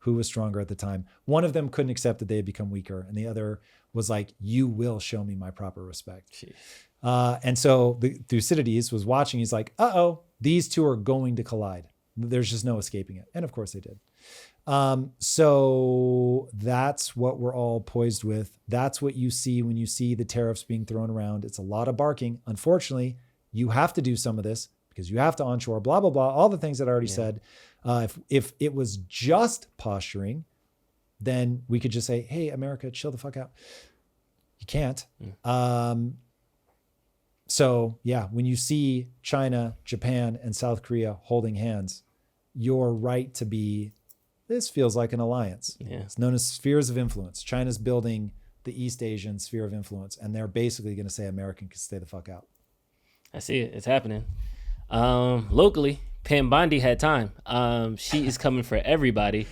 who was stronger at the time. One of them couldn't accept that they had become weaker. And the other was like, you will show me my proper respect. And so Thucydides was watching. He's like, these two are going to collide. There's just no escaping it. And of course they did. So that's what we're all poised with. That's what you see when you see the tariffs being thrown around. It's a lot of barking. Unfortunately, you have to do some of this because you have to onshore, blah, blah, blah, all the things that I already said. If it was just posturing, then we could just say, hey, America, chill the fuck out. You can't. So yeah, when you see China, Japan, and South Korea holding hands, you're right to be, this feels like an alliance. Yeah. It's known as spheres of influence. China's building the East Asian sphere of influence, and they're basically going to say American can stay the fuck out. I see it. It's happening. Locally, Pam Bondi had time. She is coming for everybody.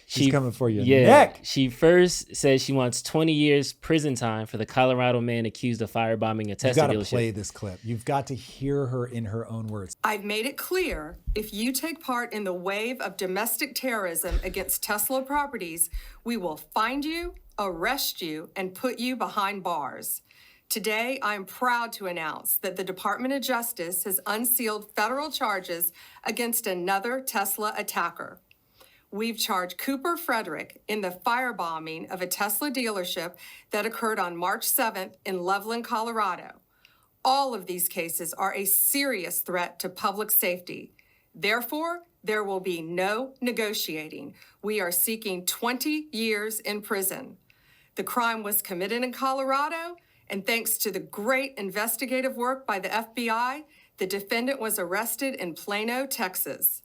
She's coming for your neck. She first said she wants 20 years prison time for the Colorado man accused of firebombing a Tesla dealership. You've got to play this clip. You've got to hear her in her own words. I've made it clear, if you take part in the wave of domestic terrorism against Tesla properties, we will find you, arrest you, and put you behind bars. Today, I'm proud to announce that the Department of Justice has unsealed federal charges against another Tesla attacker. We've charged Cooper Frederick in the firebombing of a Tesla dealership that occurred on March 7th in Loveland, Colorado. All of these cases are a serious threat to public safety. Therefore, there will be no negotiating. We are seeking 20 years in prison. The crime was committed in Colorado, and thanks to the great investigative work by the FBI, the defendant was arrested in Plano, Texas.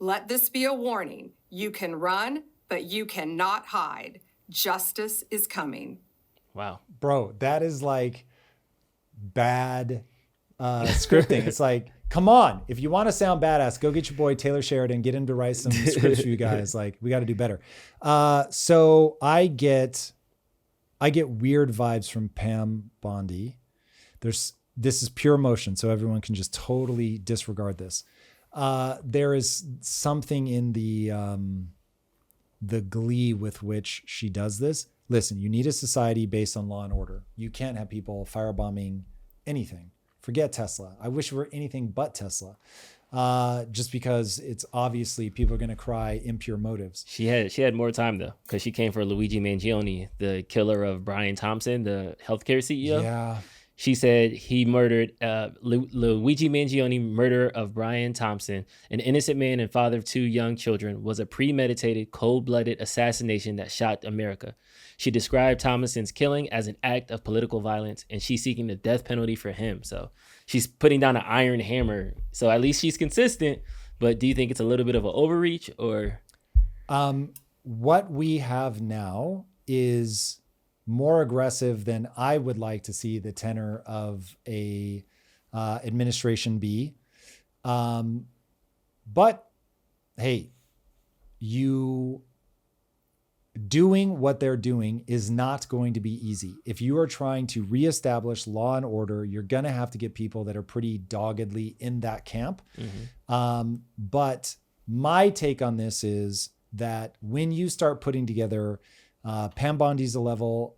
Let this be a warning. You can run, but you cannot hide. Justice is coming. Wow. Bro, that is like bad scripting. It's like, come on. If you want to sound badass, go get your boy Taylor Sheridan, get him to write some scripts for you guys. Like, we got to do better. So I get weird vibes from Pam Bondi. This is pure emotion, so everyone can just totally disregard this. There is something in the glee with which she does this. Listen, you need a society based on law and order. You can't have people firebombing anything. Forget Tesla. I wish it were anything but Tesla. Just because it's obviously people are going to cry impure motives. She had more time though, because she came for Luigi Mangione, the killer of Brian Thompson, the healthcare CEO. Yeah. She said he murdered Luigi Mangione, murder of Brian Thompson, an innocent man and father of 2 young children, was a premeditated, cold-blooded assassination that shocked America. She described Thompson's killing as an act of political violence, and she's seeking the death penalty for him. So she's putting down an iron hammer. So at least she's consistent. But do you think it's a little bit of an overreach, or? What we have now is more aggressive than I would like to see the tenor of a administration be. But hey, you doing what they're doing is not going to be easy. If you are trying to reestablish law and order, you're going to have to get people that are pretty doggedly in that camp. Mm-hmm. But my take on this is that when you start putting together Pam Bondi's level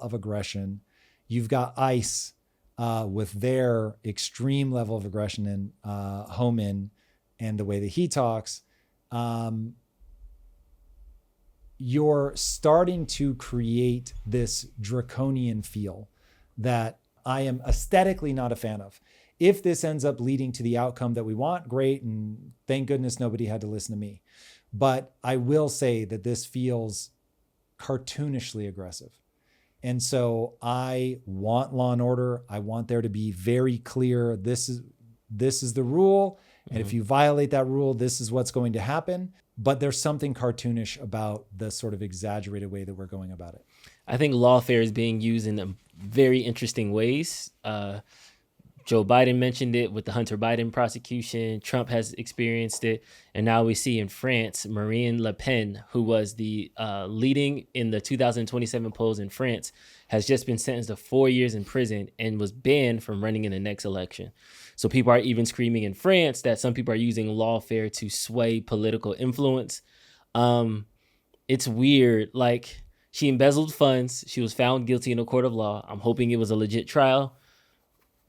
of aggression, you've got ICE with their extreme level of aggression and Homan and the way that he talks. You're starting to create this draconian feel that I am aesthetically not a fan of. If this ends up leading to the outcome that we want, great. And thank goodness nobody had to listen to me. But I will say that this feels cartoonishly aggressive. And so I want law and order. I want there to be very clear, this is the rule. And if you violate that rule, this is what's going to happen. But there's something cartoonish about the sort of exaggerated way that we're going about it. I think lawfare is being used in very interesting ways. Joe Biden mentioned it with the Hunter Biden prosecution. Trump has experienced it. And now we see in France, Marine Le Pen, who was the leading in the 2027 polls in France, has just been sentenced to 4 years in prison and was banned from running in the next election. So people are even screaming in France that some people are using lawfare to sway political influence. It's weird. Like, she embezzled funds. She was found guilty in a court of law. I'm hoping it was a legit trial.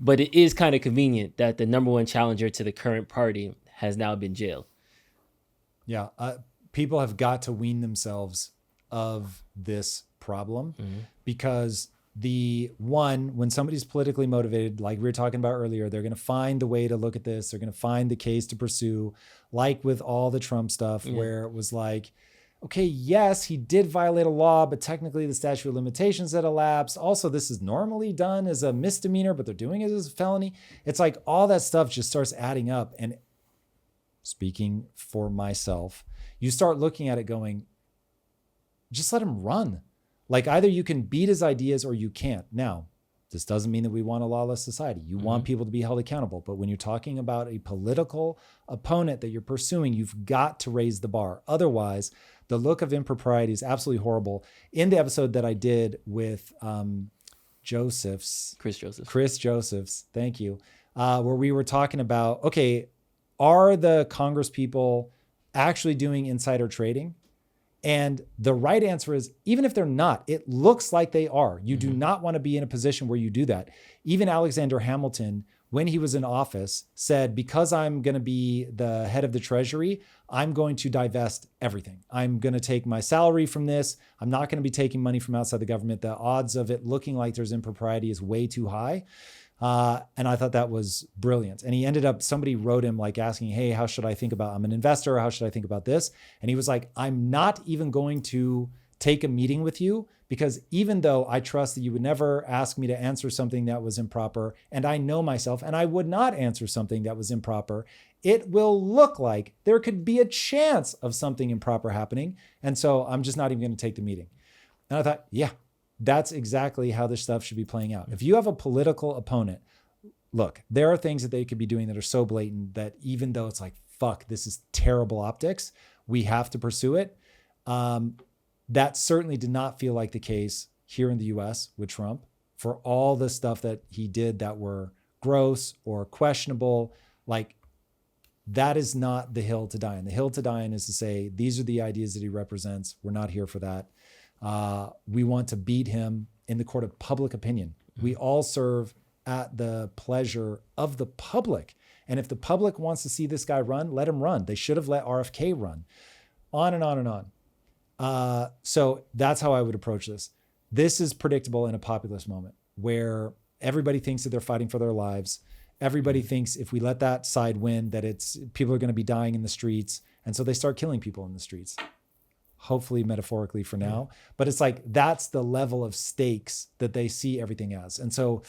But it is kind of convenient that the number one challenger to the current party has now been jailed. Yeah. People have got to wean themselves of this problem because when somebody's politically motivated, like we were talking about earlier, they're going to find the way to look at this. They're going to find the case to pursue, like with all the Trump stuff, where it was like, okay, yes, he did violate a law, but technically the statute of limitations had elapsed. Also, this is normally done as a misdemeanor, but they're doing it as a felony. It's like all that stuff just starts adding up. And speaking for myself, you start looking at it going, just let him run. Like, either you can beat his ideas or you can't. Now, this doesn't mean that we want a lawless society. You want people to be held accountable. But when you're talking about a political opponent that you're pursuing, you've got to raise the bar. Otherwise, the look of impropriety is absolutely horrible. In the episode that I did with Chris Josephs, thank you, where we were talking about, okay, are the Congress people actually doing insider trading? And the right answer is, even if they're not, it looks like they are. You do not want to be in a position where you do that. Even Alexander Hamilton, when he was in office, said, because I'm going to be the head of the Treasury, I'm going to divest everything. I'm going to take my salary from this. I'm not going to be taking money from outside the government. The odds of it looking like there's impropriety is way too high. And I thought that was brilliant. And he ended up, somebody wrote him like asking, hey, how should I think about, I'm an investor, how should I think about this? And he was like, I'm not even going to take a meeting with you, because even though I trust that you would never ask me to answer something that was improper, and I know myself, and I would not answer something that was improper, it will look like there could be a chance of something improper happening. And so I'm just not even going to take the meeting. And I thought, yeah, that's exactly how this stuff should be playing out. If you have a political opponent, look, there are things that they could be doing that are so blatant that even though it's like, fuck, this is terrible optics, we have to pursue it. That certainly did not feel like the case here in the US with Trump. For all the stuff that he did that were gross or questionable, like, that is not the hill to die on. The hill to die on is to say, these are the ideas that he represents. We're not here for that. We want to beat him in the court of public opinion. We all serve at the pleasure of the public. And if the public wants to see this guy run, let him run. They should have let RFK run. On and on and on. So that's how I would approach this. This is predictable in a populist moment where everybody thinks that they're fighting for their lives. Everybody thinks if we let that side win, that it's people are going to be dying in the streets. And so they start killing people in the streets. Hopefully metaphorically for now, but it's like, that's the level of stakes that they see everything as. And so,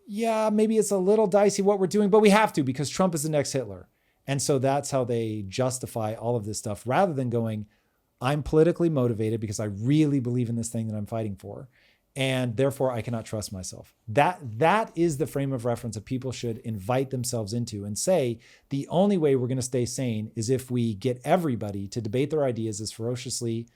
yeah, maybe it's a little dicey what we're doing, but we have to, because Trump is the next Hitler. And so that's how they justify all of this stuff, rather than going, I'm politically motivated because I really believe in this thing that I'm fighting for, and therefore I cannot trust myself. That is the frame of reference that people should invite themselves into and say, the only way we're going to stay sane is if we get everybody to debate their ideas as ferociously,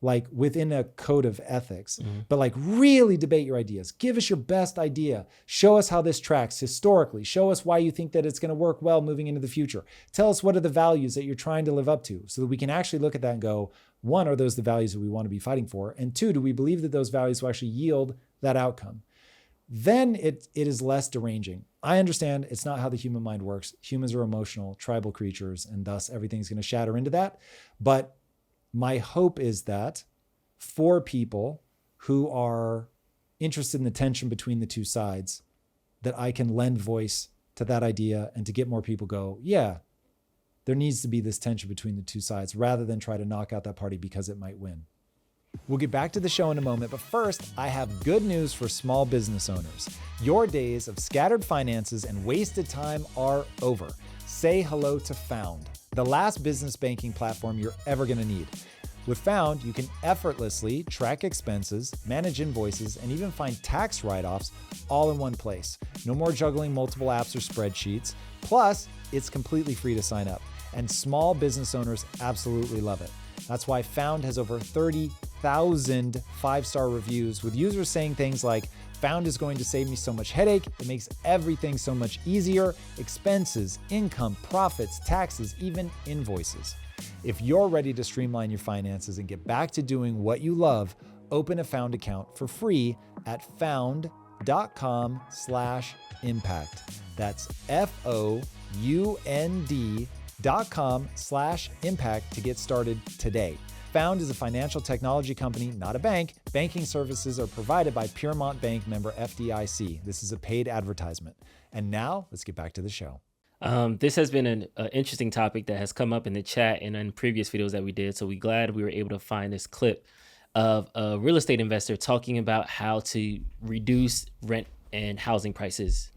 like within a code of ethics, but like really debate your ideas. Give us your best idea. Show us how this tracks historically. Show us why you think that it's going to work well moving into the future. Tell us what are the values that you're trying to live up to, so that we can actually look at that and go, one, are those the values that we want to be fighting for? And two, do we believe that those values will actually yield that outcome? Then it is less deranging. I understand it's not how the human mind works. Humans are emotional, tribal creatures, and thus everything's going to shatter into that. But my hope is that for people who are interested in the tension between the two sides, that I can lend voice to that idea and to get more people go, yeah, there needs to be this tension between the two sides, rather than try to knock out that party because it might win. We'll get back to the show in a moment, but first, I have good news for small business owners. Your days of scattered finances and wasted time are over. Say hello to Found, the last business banking platform you're ever going to need. With Found, you can effortlessly track expenses, manage invoices, and even find tax write-offs all in one place. No more juggling multiple apps or spreadsheets. Plus, it's completely free to sign up, and small business owners absolutely love it. That's why Found has over 30,000 five-star reviews, with users saying things like, Found is going to save me so much headache. It makes everything so much easier. Expenses, income, profits, taxes, even invoices. If you're ready to streamline your finances and get back to doing what you love, open a Found account for free at found.com/impact. That's FOUND.com/impact to get started today. Found is a financial technology company, not a bank. Banking services are provided by Piermont Bank, member FDIC. This is a paid advertisement. And now let's get back to the show. This has been an interesting topic that has come up in the chat and in previous videos that we did. So we're glad we were able to find this clip of a real estate investor talking about how to reduce rent and housing prices.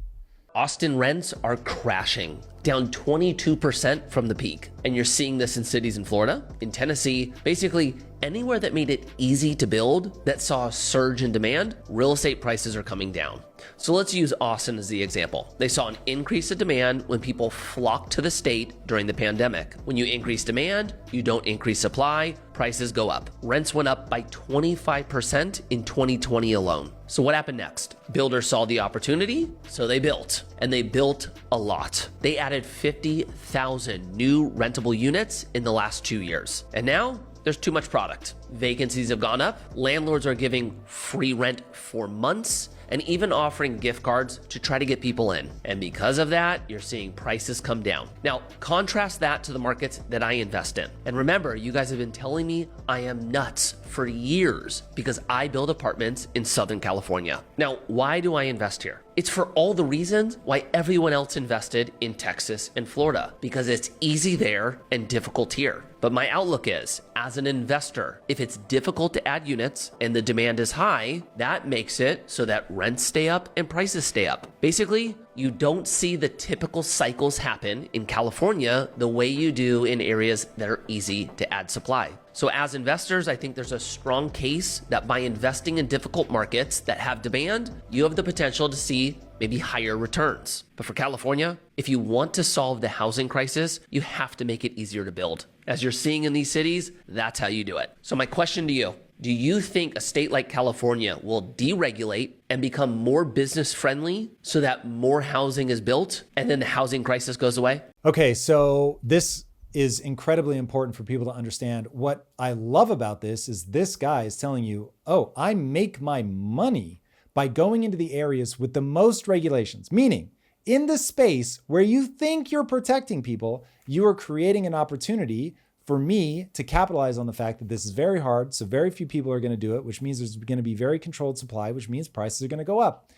Austin rents are crashing, down 22% from the peak. And you're seeing this in cities in Florida, in Tennessee, basically anywhere that made it easy to build, that saw a surge in demand, real estate prices are coming down. So let's use Austin as the example. They saw an increase in demand when people flocked to the state during the pandemic. When you increase demand, you don't increase supply, prices go up. Rents went up by 25% in 2020 alone. So what happened next? Builders saw the opportunity, so they built, and they built a lot. They added 50,000 new rentable units in the last 2 years. And now there's too much product. Vacancies have gone up. Landlords are giving free rent for months and even offering gift cards to try to get people in. And because of that, you're seeing prices come down. Now, contrast that to the markets that I invest in. And remember, you guys have been telling me I am nuts for years because I build apartments in Southern California. Now, why do I invest here? It's for all the reasons why everyone else invested in Texas and Florida, because it's easy there and difficult here. But my outlook is, as an investor, if it's difficult to add units and the demand is high, that makes it so that rents stay up and prices stay up. Basically, you don't see the typical cycles happen in California the way you do in areas that are easy to add supply. So as investors, I think there's a strong case that by investing in difficult markets that have demand, you have the potential to see maybe higher returns. But for California, if you want to solve the housing crisis, you have to make it easier to build. As you're seeing in these cities, that's how you do it. So my question to you, do you think a state like California will deregulate and become more business friendly so that more housing is built and then the housing crisis goes away? Okay, so this is incredibly important for people to understand. What I love about this is this guy is telling you, oh, I make my money by going into the areas with the most regulations, meaning in the space where you think you're protecting people, you are creating an opportunity for me to capitalize on the fact that this is very hard. So very few people are going to do it, which means there's going to be very controlled supply, which means prices are going to go up.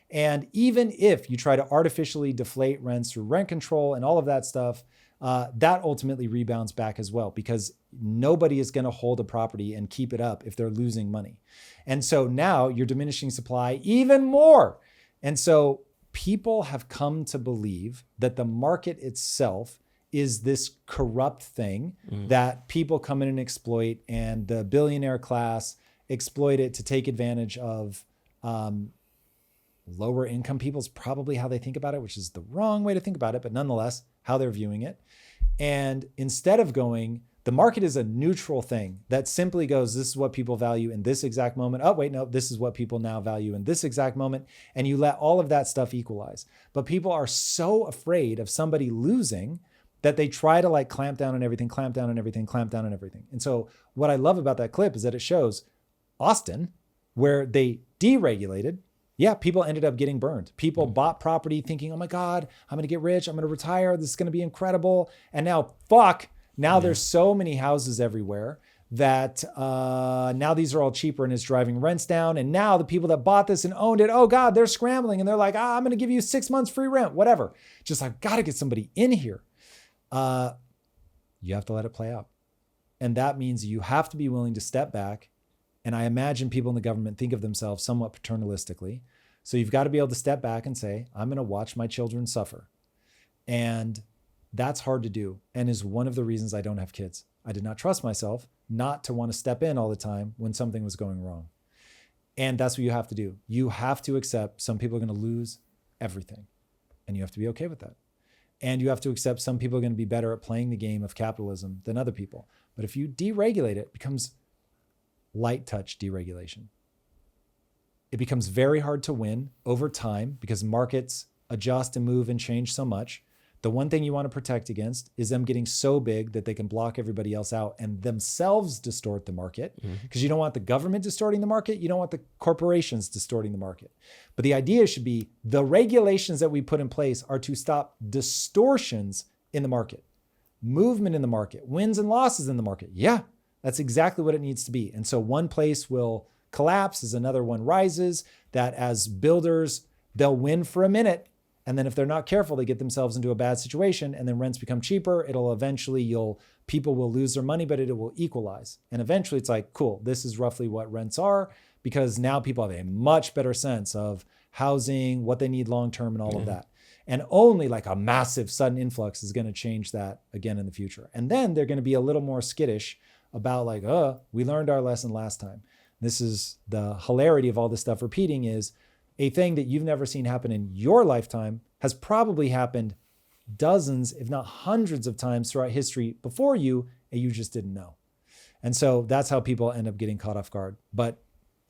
And even if you try to artificially deflate rents through rent control and all of that stuff, that ultimately rebounds back as well, because nobody is going to hold a property and keep it up if they're losing money. And so now you're diminishing supply even more. And so people have come to believe that the market itself is this corrupt thing that people come in and exploit, and the billionaire class exploit it to take advantage of lower income people is probably how they think about it, which is the wrong way to think about it, but nonetheless, how they're viewing it. And instead of going, the market is a neutral thing that simply goes, this is what people value in this exact moment. Oh, wait, no, this is what people now value in this exact moment. And you let all of that stuff equalize. But people are so afraid of somebody losing that they try to like clamp down on everything, clamp down on everything, clamp down on everything. And so what I love about that clip is that it shows Austin, where they deregulated. Yeah, people ended up getting burned. People bought property thinking, oh my God, I'm going to get rich. I'm going to retire. This is going to be incredible. And now, now there's so many houses everywhere that now these are all cheaper and it's driving rents down. And now the people that bought this and owned it, oh God, they're scrambling. And they're like, I'm going to give you 6 months free rent, whatever. Just I've got to get somebody in here. You have to let it play out. And that means you have to be willing to step back And I imagine people in the government think of themselves somewhat paternalistically. So you've got to be able to step back and say, I'm going to watch my children suffer. And that's hard to do, and is one of the reasons I don't have kids. I did not trust myself not to want to step in all the time when something was going wrong. And that's what you have to do. You have to accept some people are going to lose everything, and you have to be okay with that. And you have to accept some people are going to be better at playing the game of capitalism than other people. But if you deregulate it, it becomes light touch deregulation. It becomes very hard to win over time because markets adjust and move and change so much. The one thing you want to protect against is them getting so big that they can block everybody else out and themselves distort the market, because you don't want the government distorting the market. You don't want the corporations distorting the market. But the idea should be the regulations that we put in place are to stop distortions in the market, movement in the market, wins and losses in the market. Yeah, that's exactly what it needs to be. And so one place will collapse as another one rises, that as builders, they'll win for a minute. And then if they're not careful, they get themselves into a bad situation, and then rents become cheaper. It'll eventually, people will lose their money, but it will equalize. And eventually it's like, cool, this is roughly what rents are, because now people have a much better sense of housing, what they need long-term and all of that. And only like a massive sudden influx is going to change that again in the future. And then they're going to be a little more skittish about like, we learned our lesson last time. This is the hilarity of all this stuff repeating, is a thing that you've never seen happen in your lifetime has probably happened dozens, if not hundreds of times throughout history before you, and you just didn't know. And so that's how people end up getting caught off guard. But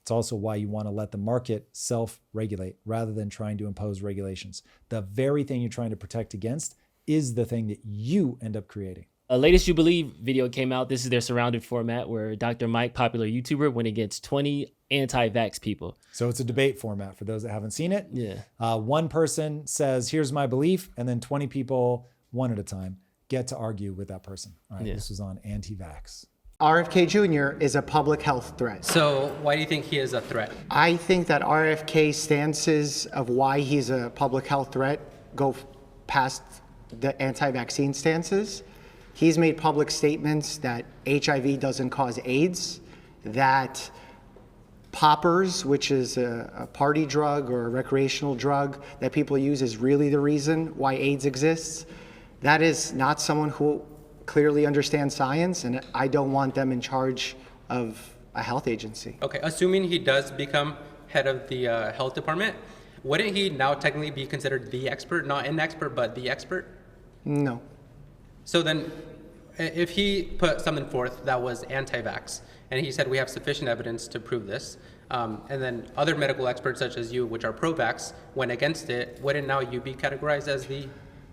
it's also why you want to let the market self-regulate rather than trying to impose regulations. The very thing you're trying to protect against is the thing that you end up creating. A Latest You Believe video came out. This is their surrounded format where Dr. Mike, popular YouTuber, went against 20 anti-vax people. So it's a debate format for those that haven't seen it. Yeah. One person says, here's my belief, and then 20 people, one at a time, get to argue with that person. All right, This was on Anti-Vax. RFK Jr. is a public health threat. So why do you think he is a threat? I think that RFK's stances of why he's a public health threat go past the anti-vaccine stances. He's made public statements that HIV doesn't cause AIDS, that poppers, which is a party drug or a recreational drug that people use, is really the reason why AIDS exists. That is not someone who clearly understands science, and I don't want them in charge of a health agency. Okay, assuming he does become head of the health department, wouldn't he now technically be considered the expert? Not an expert, but the expert? No. So then, if he put something forth that was anti-vax, and he said we have sufficient evidence to prove this, and then other medical experts such as you, which are pro-vax, went against it, wouldn't now you be categorized as the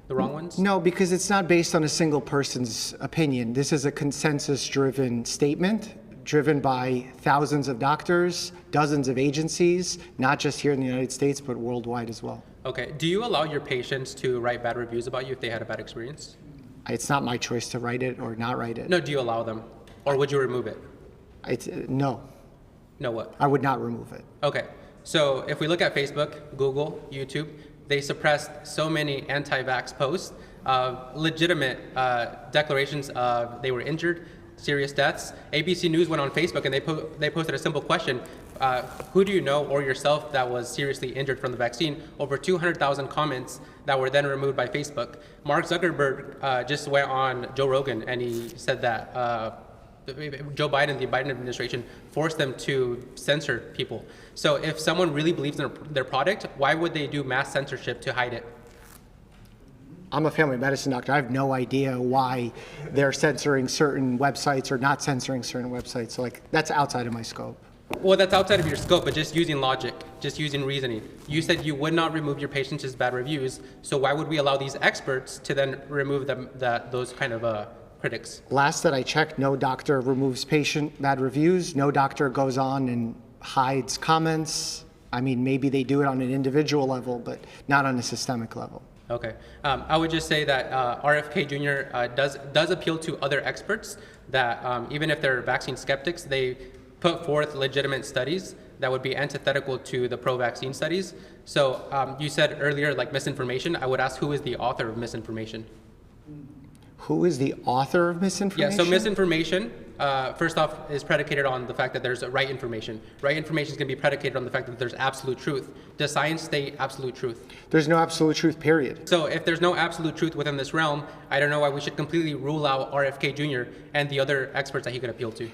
wrong ones? No, because it's not based on a single person's opinion. This is a consensus-driven statement, driven by thousands of doctors, dozens of agencies, not just here in the United States, but worldwide as well. Okay, do you allow your patients to write bad reviews about you if they had a bad experience? It's not my choice to write it or not write it. No, do you allow them? Or would you remove it? No. No what? I would not remove it. Okay, so if we look at Facebook, Google, YouTube, they suppressed so many anti-vax posts, legitimate declarations of they were injured, serious deaths. ABC News went on Facebook and they posted a simple question. Who do you know or yourself that was seriously injured from the vaccine? Over 200,000 comments that were then removed by Facebook. Mark Zuckerberg just went on Joe Rogan and he said that Joe Biden, the Biden administration, forced them to censor people. So if someone really believes in their product, why would they do mass censorship to hide it? I'm a family medicine doctor. I have no idea why they're censoring certain websites or not censoring certain websites. So that's outside of my scope. Well, that's outside of your scope, but just using logic, just using reasoning. You said you would not remove your patients' bad reviews, so why would we allow these experts to then remove those kind of critics? Last that I checked, no doctor removes patient bad reviews. No doctor goes on and hides comments. I mean, maybe they do it on an individual level, but not on a systemic level. Okay. I would just say that RFK Jr. does appeal to other experts that even if they're vaccine skeptics, they put forth legitimate studies that would be antithetical to the pro-vaccine studies. So you said earlier, misinformation. I would ask, who is the author of misinformation? Who is the author of misinformation? Yeah, so misinformation first off, is predicated on the fact that there's right information. Right information is going to be predicated on the fact that there's absolute truth. Does science state absolute truth? There's no absolute truth, period. So if there's no absolute truth within this realm, I don't know why we should completely rule out RFK Jr. and the other experts that he could appeal to.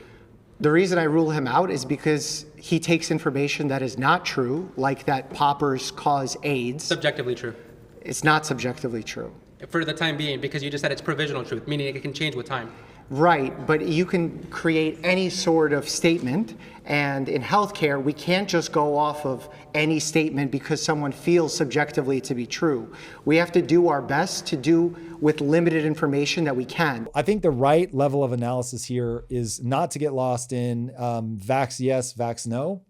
The reason I rule him out is because he takes information that is not true, like that poppers cause AIDS. Subjectively true. It's not subjectively true. For the time being, because you just said it's provisional truth, meaning it can change with time. Right, but you can create any sort of statement, and in healthcare, we can't just go off of any statement because someone feels subjectively to be true. We have to do our best to do with limited information that we can. I think the right level of analysis here is not to get lost in vax yes, vax no.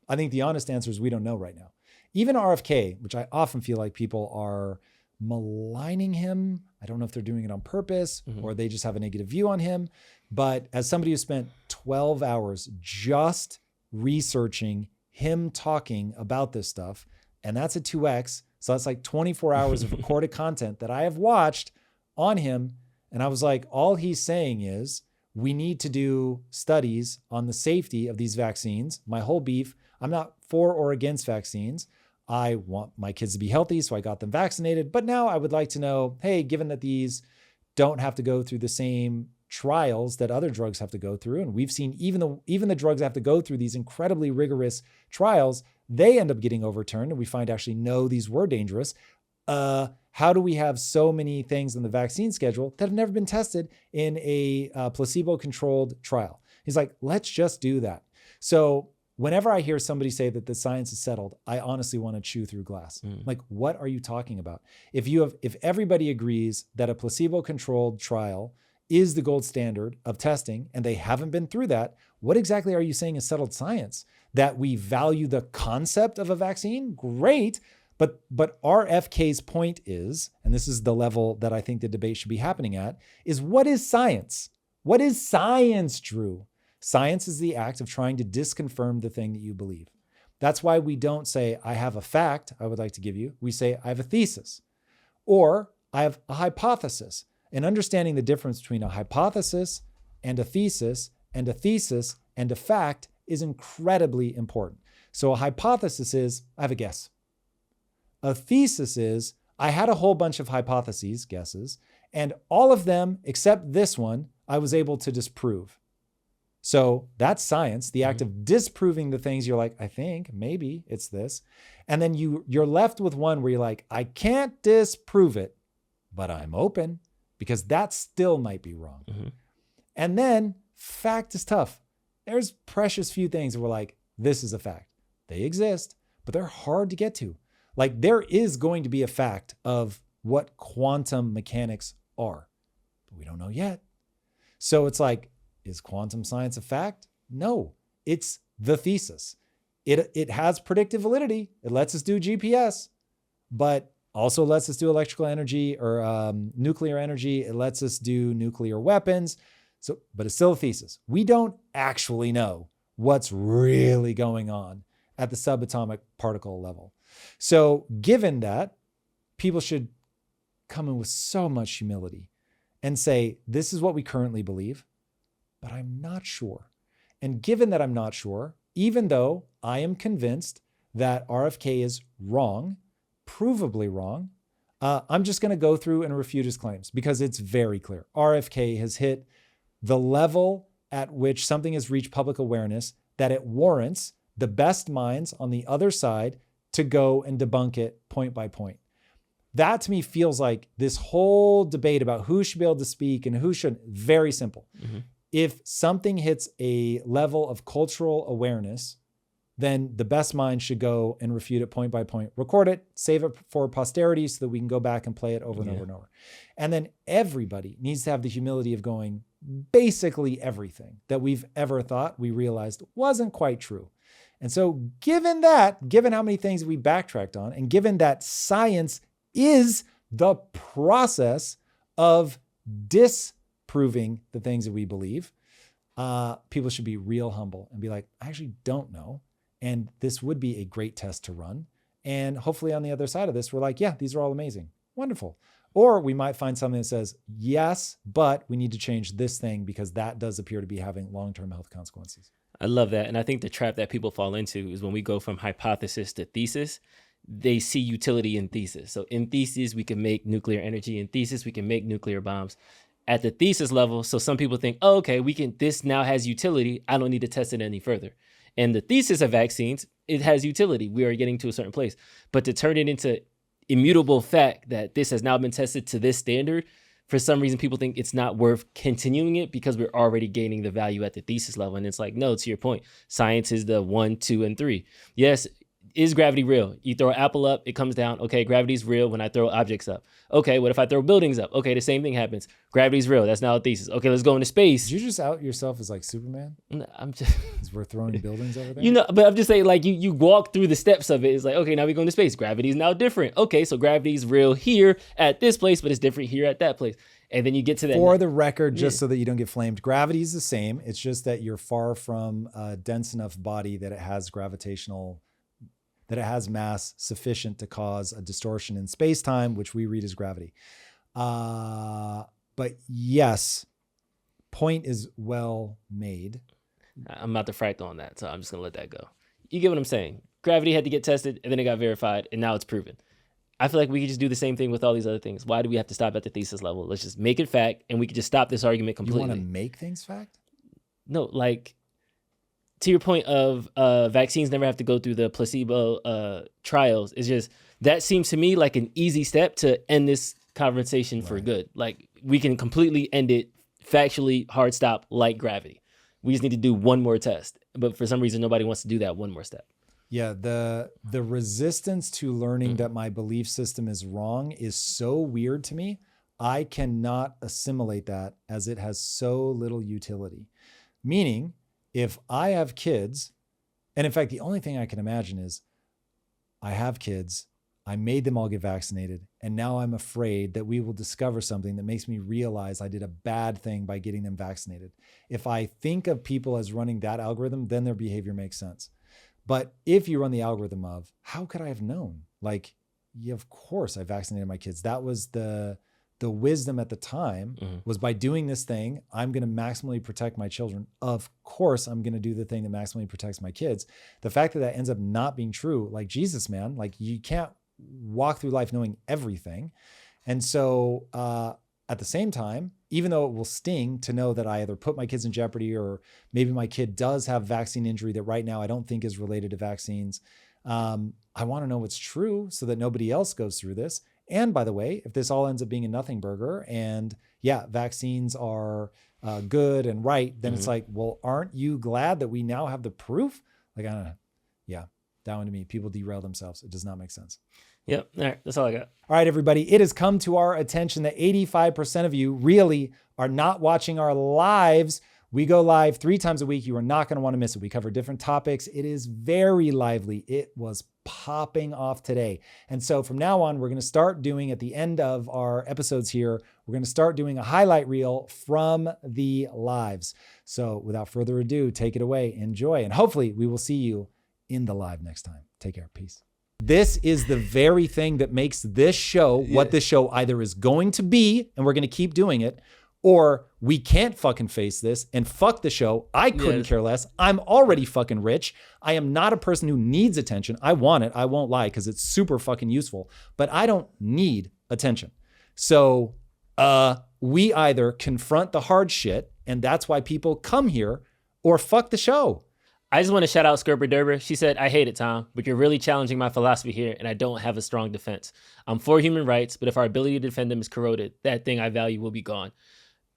I think the honest answer is we don't know right now. Even RFK, which I often feel like people are maligning him. I don't know if they're doing it on purpose or they just have a negative view on him. But as somebody who spent 12 hours just researching him talking about this stuff, and that's a 2x. So that's like 24 hours of recorded content that I have watched on him. And I was like, all he's saying is we need to do studies on the safety of these vaccines. My whole beef, I'm not for or against vaccines. I want my kids to be healthy, so I got them vaccinated. But now I would like to know, hey, given that these don't have to go through the same trials that other drugs have to go through, and we've seen even the drugs that have to go through these incredibly rigorous trials, they end up getting overturned, and we find actually, no, these were dangerous. How do we have so many things in the vaccine schedule that have never been tested in a placebo-controlled trial? He's like, let's just do that. So whenever I hear somebody say that the science is settled, I honestly want to chew through glass. Like, what are you talking about? If everybody agrees that a placebo-controlled trial is the gold standard of testing and they haven't been through that, what exactly are you saying is settled science? That we value the concept of a vaccine? Great. But RFK's point is, and this is the level that I think the debate should be happening at, is what is science? What is science, Drew? Science is the act of trying to disconfirm the thing that you believe. That's why we don't say, I have a fact I would like to give you. We say, I have a thesis, or I have a hypothesis. And understanding the difference between a hypothesis and a thesis and a fact is incredibly important. So a hypothesis is, I have a guess. A thesis is, I had a whole bunch of hypotheses, guesses, and all of them, except this one, I was able to disprove. So that's science, the act of disproving the things you're like, I think, maybe it's this. And then you're left with one where you're like, I can't disprove it, but I'm open because that still might be wrong. And then fact is tough. There's precious few things that we're like, this is a fact. They exist, but they're hard to get to. Like, there is going to be a fact of what quantum mechanics are, but we don't know yet. So it's like, is quantum science a fact? No, it's the thesis. It has predictive validity. It lets us do GPS, but also lets us do electrical energy or nuclear energy. It lets us do nuclear weapons. So, but it's still a thesis. We don't actually know what's really going on at the subatomic particle level. So given that, people should come in with so much humility and say, this is what we currently believe, but I'm not sure. And given that I'm not sure, even though I am convinced that RFK is wrong, provably wrong, I'm just going to go through and refute his claims because it's very clear. RFK has hit the level at which something has reached public awareness that it warrants the best minds on the other side to go and debunk it point by point. That to me feels like this whole debate about who should be able to speak and who shouldn't, very simple. If something hits a level of cultural awareness, then the best mind should go and refute it point by point, record it, save it for posterity so that we can go back and play it over and over and over. And then everybody needs to have the humility of going, basically everything that we've ever thought we realized wasn't quite true. And so given that, given how many things we backtracked on, and given that science is the process of disproving the things that we believe, people should be real humble and be like, I actually don't know. And this would be a great test to run. And hopefully on the other side of this, we're like, yeah, these are all amazing. Wonderful. Or we might find something that says, yes, but we need to change this thing because that does appear to be having long-term health consequences. I love that. And I think the trap that people fall into is when we go from hypothesis to thesis, they see utility in thesis. So in thesis, we can make nuclear energy. In thesis, we can make nuclear bombs. At the thesis level, so some people think, oh, okay, this now has utility. I don't need to test it any further. And the thesis of vaccines, it has utility. We are getting to a certain place. But to turn it into immutable fact that this has now been tested to this standard, for some reason, people think it's not worth continuing it because we're already gaining the value at the thesis level. And it's like, no, to your point, science is the 1, 2, and 3. Yes, is gravity real? You throw an apple up, it comes down. Okay, gravity's real when I throw objects up. Okay, what if I throw buildings up? Okay, the same thing happens. Gravity's real. That's now a thesis. Okay, let's go into space. Did you just out yourself as like Superman? No, I'm just... Because we're throwing buildings over there? You know, but I'm just saying, like, you walk through the steps of it. It's like, okay, now we go into space. Gravity's now different. Okay, so gravity's real here at this place, but it's different here at that place. And then you get to that. For the record, just so that you don't get flamed, gravity is the same. It's just that you're far from a dense enough body that it has mass sufficient to cause a distortion in space-time, which we read as gravity. But yes, point is well made. I'm about to fractal on that, so I'm just going to let that go. You get what I'm saying? Gravity had to get tested, and then it got verified, and now it's proven. I feel like we could just do the same thing with all these other things. Why do we have to stop at the thesis level? Let's just make it fact, and we could just stop this argument completely. You want to make things fact? No, like, to your point of vaccines never have to go through the placebo trials. It's just, that seems to me like an easy step to end this conversation for good. Like, we can completely end it factually, hard stop, like gravity. We just need to do one more test. But for some reason, nobody wants to do that one more step. Yeah, the resistance to learning that my belief system is wrong is so weird to me. I cannot assimilate that as it has so little utility. Meaning, if I have kids, and in fact, the only thing I can imagine is I have kids, I made them all get vaccinated, and now I'm afraid that we will discover something that makes me realize I did a bad thing by getting them vaccinated. If I think of people as running that algorithm, then their behavior makes sense. But if you run the algorithm of, how could I have known? Like, yeah, of course I vaccinated my kids. That was the wisdom at the time, was by doing this thing, I'm going to maximally protect my children. Of course, I'm going to do the thing that maximally protects my kids. The fact that that ends up not being true, like Jesus, man, like you can't walk through life knowing everything. And so at the same time, even though it will sting to know that I either put my kids in jeopardy or maybe my kid does have vaccine injury that right now I don't think is related to vaccines, I want to know what's true so that nobody else goes through this. And by the way, if this all ends up being a nothing burger and yeah, vaccines are good and right, then it's like, well, aren't you glad that we now have the proof? Like, I don't know. Yeah, that one to me, people derail themselves. It does not make sense. Yep. All right. That's all I got. All right, everybody. It has come to our attention that 85% of you really are not watching our lives. We go live 3 times a week. You are not going to want to miss it. We cover different topics. It is very lively. It was popping off today. And so from now on, we're going to start doing at the end of our episodes here, we're going to start doing a highlight reel from the lives. So without further ado, take it away. Enjoy. And hopefully we will see you in the live next time. Take care. Peace. This is the very thing that makes this show what this show either is going to be, and we're going to keep doing it, or we can't fucking face this and fuck the show. I couldn't care less. I'm already fucking rich. I am not a person who needs attention. I want it. I won't lie because it's super fucking useful, but I don't need attention. So we either confront the hard shit, and that's why people come here, or fuck the show. I just want to shout out Skirper Derber. She said, I hate it, Tom, but you're really challenging my philosophy here, and I don't have a strong defense. I'm for human rights, but if our ability to defend them is corroded, that thing I value will be gone.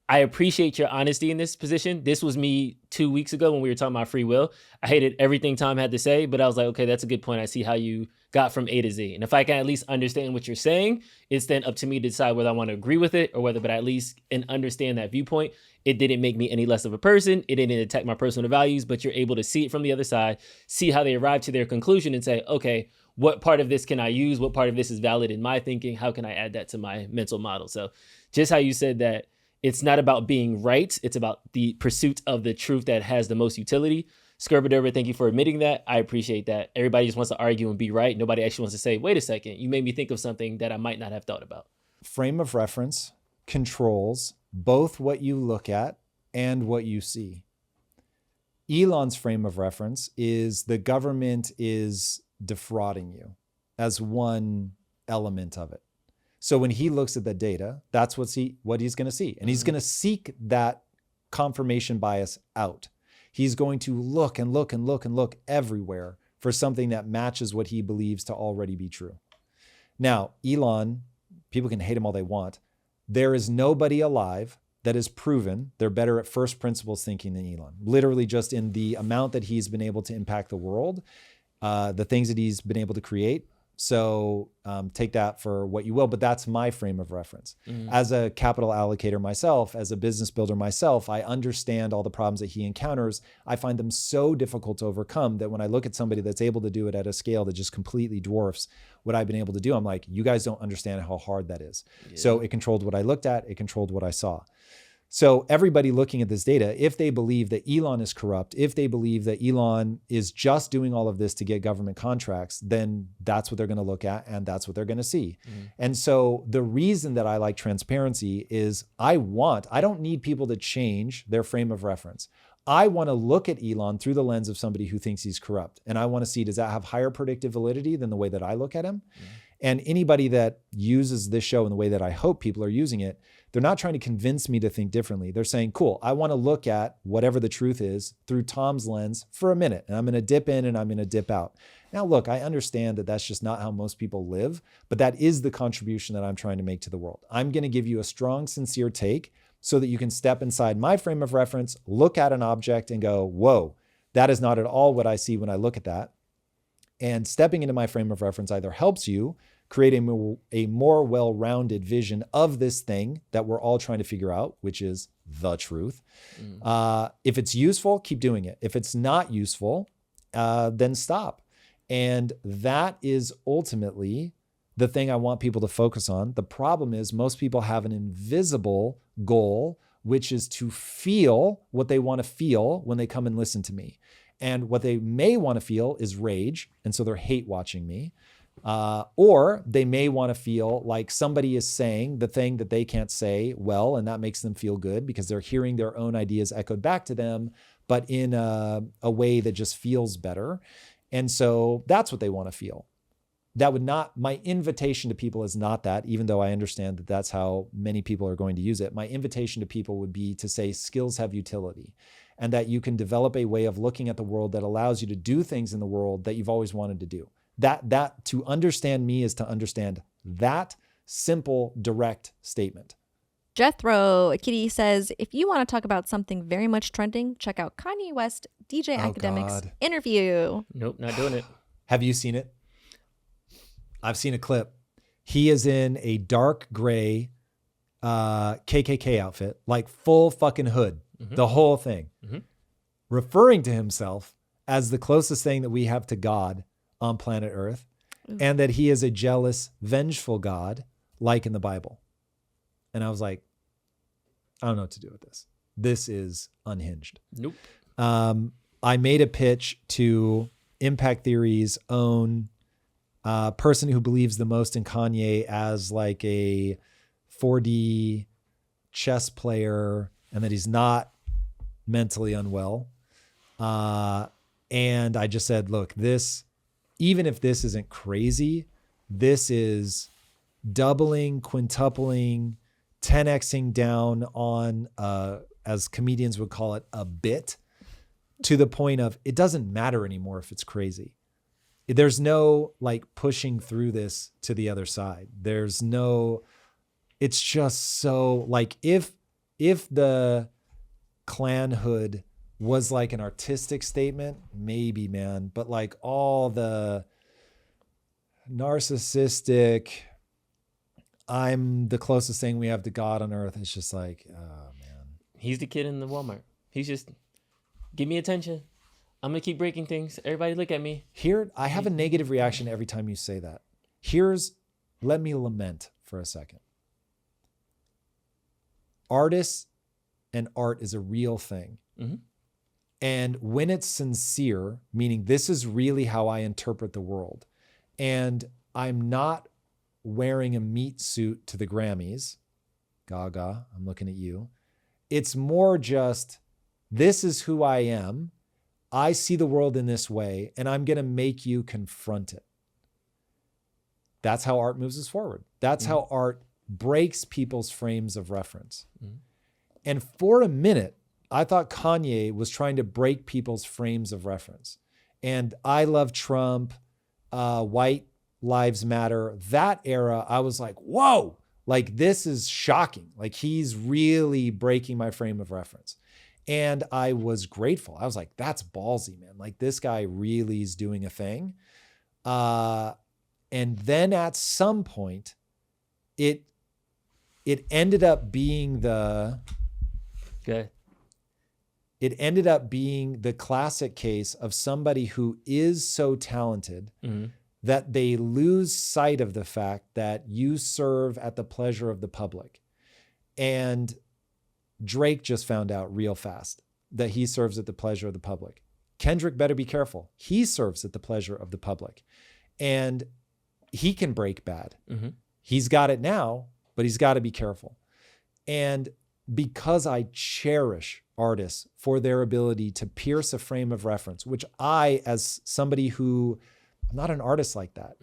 I appreciate your honesty in this position. This was me 2 weeks ago when we were talking about free will. I hated everything Tom had to say, but I was like, okay, that's a good point. I see how you got from A to Z. And if I can at least understand what you're saying, it's then up to me to decide whether I want to agree with it or whether, but at least understand that viewpoint. It didn't make me any less of a person. It didn't attack my personal values, but you're able to see it from the other side, see how they arrived to their conclusion and say, okay, what part of this can I use? What part of this is valid in my thinking? How can I add that to my mental model? So just how you said that it's not about being right. It's about the pursuit of the truth that has the most utility. Skirper, thank you for admitting that. I appreciate that. Everybody just wants to argue and be right. Nobody actually wants to say, wait a second, you made me think of something that I might not have thought about. frame of reference controls both what you look at and what you see. Elon's frame of reference is the government is defrauding you as one element of it. So when he looks at the data, that's what he's going to see. And he's going to seek that confirmation bias out. He's going to look and look and look and look everywhere for something that matches what he believes to already be true. Now, Elon, people can hate him all they want. There is nobody alive that has proven they're better at first principles thinking than Elon. Literally just in the amount that he's been able to impact the world, the things that he's been able to create. So take that for what you will, but that's my frame of reference. As a capital allocator myself, as a business builder myself, I understand all the problems that he encounters. I find them so difficult to overcome that when I look at somebody that's able to do it at a scale that just completely dwarfs what I've been able to do, I'm like, you guys don't understand how hard that is. Yeah. So it controlled what I looked at, it controlled what I saw. So everybody looking at this data, if they believe that Elon is corrupt, if they believe that Elon is just doing all of this to get government contracts, then that's what they're going to look at and that's what they're going to see. And so the reason that I like transparency is I don't need people to change their frame of reference. I want to look at Elon through the lens of somebody who thinks he's corrupt. And I want to see, does that have higher predictive validity than the way that I look at him? And anybody that uses this show in the way that I hope people are using it, they're not trying to convince me to think differently. They're saying, cool, I want to look at whatever the truth is through Tom's lens for a minute. And I'm going to dip in and I'm going to dip out. Now, look, I understand that that's just not how most people live, but that is the contribution that I'm trying to make to the world. I'm going to give you a strong, sincere take so that you can step inside my frame of reference, look at an object and go, whoa, that is not at all what I see when I look at that. And stepping into my frame of reference either helps you create a more well-rounded vision of this thing that we're all trying to figure out, which is the truth. If it's useful, keep doing it. If it's not useful, then stop. And that is ultimately the thing I want people to focus on. The problem is most people have an invisible goal, which is to feel what they want to feel when they come and listen to me. And what they may want to feel is rage. And so they're hate watching me. Or they may want to feel like somebody is saying the thing that they can't say well, and that makes them feel good because they're hearing their own ideas echoed back to them, but in a way that just feels better. And so that's what they want to feel. My invitation to people is not that, even though I understand that that's how many people are going to use it. My invitation to people would be to say skills have utility and that you can develop a way of looking at the world that allows you to do things in the world that you've always wanted to do. That to understand me is to understand that simple, direct statement. Jethro Kitty says, if you want to talk about something very much trending, check out Kanye West, DJ Academic's interview. Nope, not doing it. Have you seen it? I've seen a clip. He is in a dark gray KKK outfit, like full fucking hood, the whole thing, referring to himself as the closest thing that we have to God on planet Earth, and that he is a jealous, vengeful God, like in the Bible. And I was like, I don't know what to do with this. This is unhinged. Nope. I made a pitch to Impact Theory's own person who believes the most in Kanye as like a 4D chess player and that he's not mentally unwell. And I just said, look, even if this isn't crazy, this is doubling, quintupling, 10xing down on, as comedians would call it, a bit, to the point of it doesn't matter anymore if it's crazy. There's no like pushing through this to the other side. It's just so like if the clanhood was like an artistic statement, maybe, man, but like all the narcissistic, I'm the closest thing we have to God on earth. It's just like, oh man. He's the kid in the Walmart. He's just, give me attention. I'm going to keep breaking things. Everybody look at me. Here, I have a negative reaction every time you say that. Let me lament for a second. Artists and art is a real thing. And when it's sincere, meaning this is really how I interpret the world, and I'm not wearing a meat suit to the Grammys. Gaga, I'm looking at you. It's more just, this is who I am. I see the world in this way, and I'm going to make you confront it. That's how art moves us forward. That's how art breaks people's frames of reference. And for a minute, I thought Kanye was trying to break people's frames of reference. And I Love Trump, White Lives Matter, that era, I was like, whoa, like this is shocking. Like he's really breaking my frame of reference. And I was grateful. I was like, that's ballsy, man. Like this guy really is doing a thing. And then at some point, it ended up being it ended up being the classic case of somebody who is so talented that they lose sight of the fact that you serve at the pleasure of the public. And Drake just found out real fast that he serves at the pleasure of the public. Kendrick better be careful. He serves at the pleasure of the public. And he can break bad. He's got it now, but he's got to be careful. And because I cherish artists for their ability to pierce a frame of reference, which I, as somebody who, I'm not an artist like that,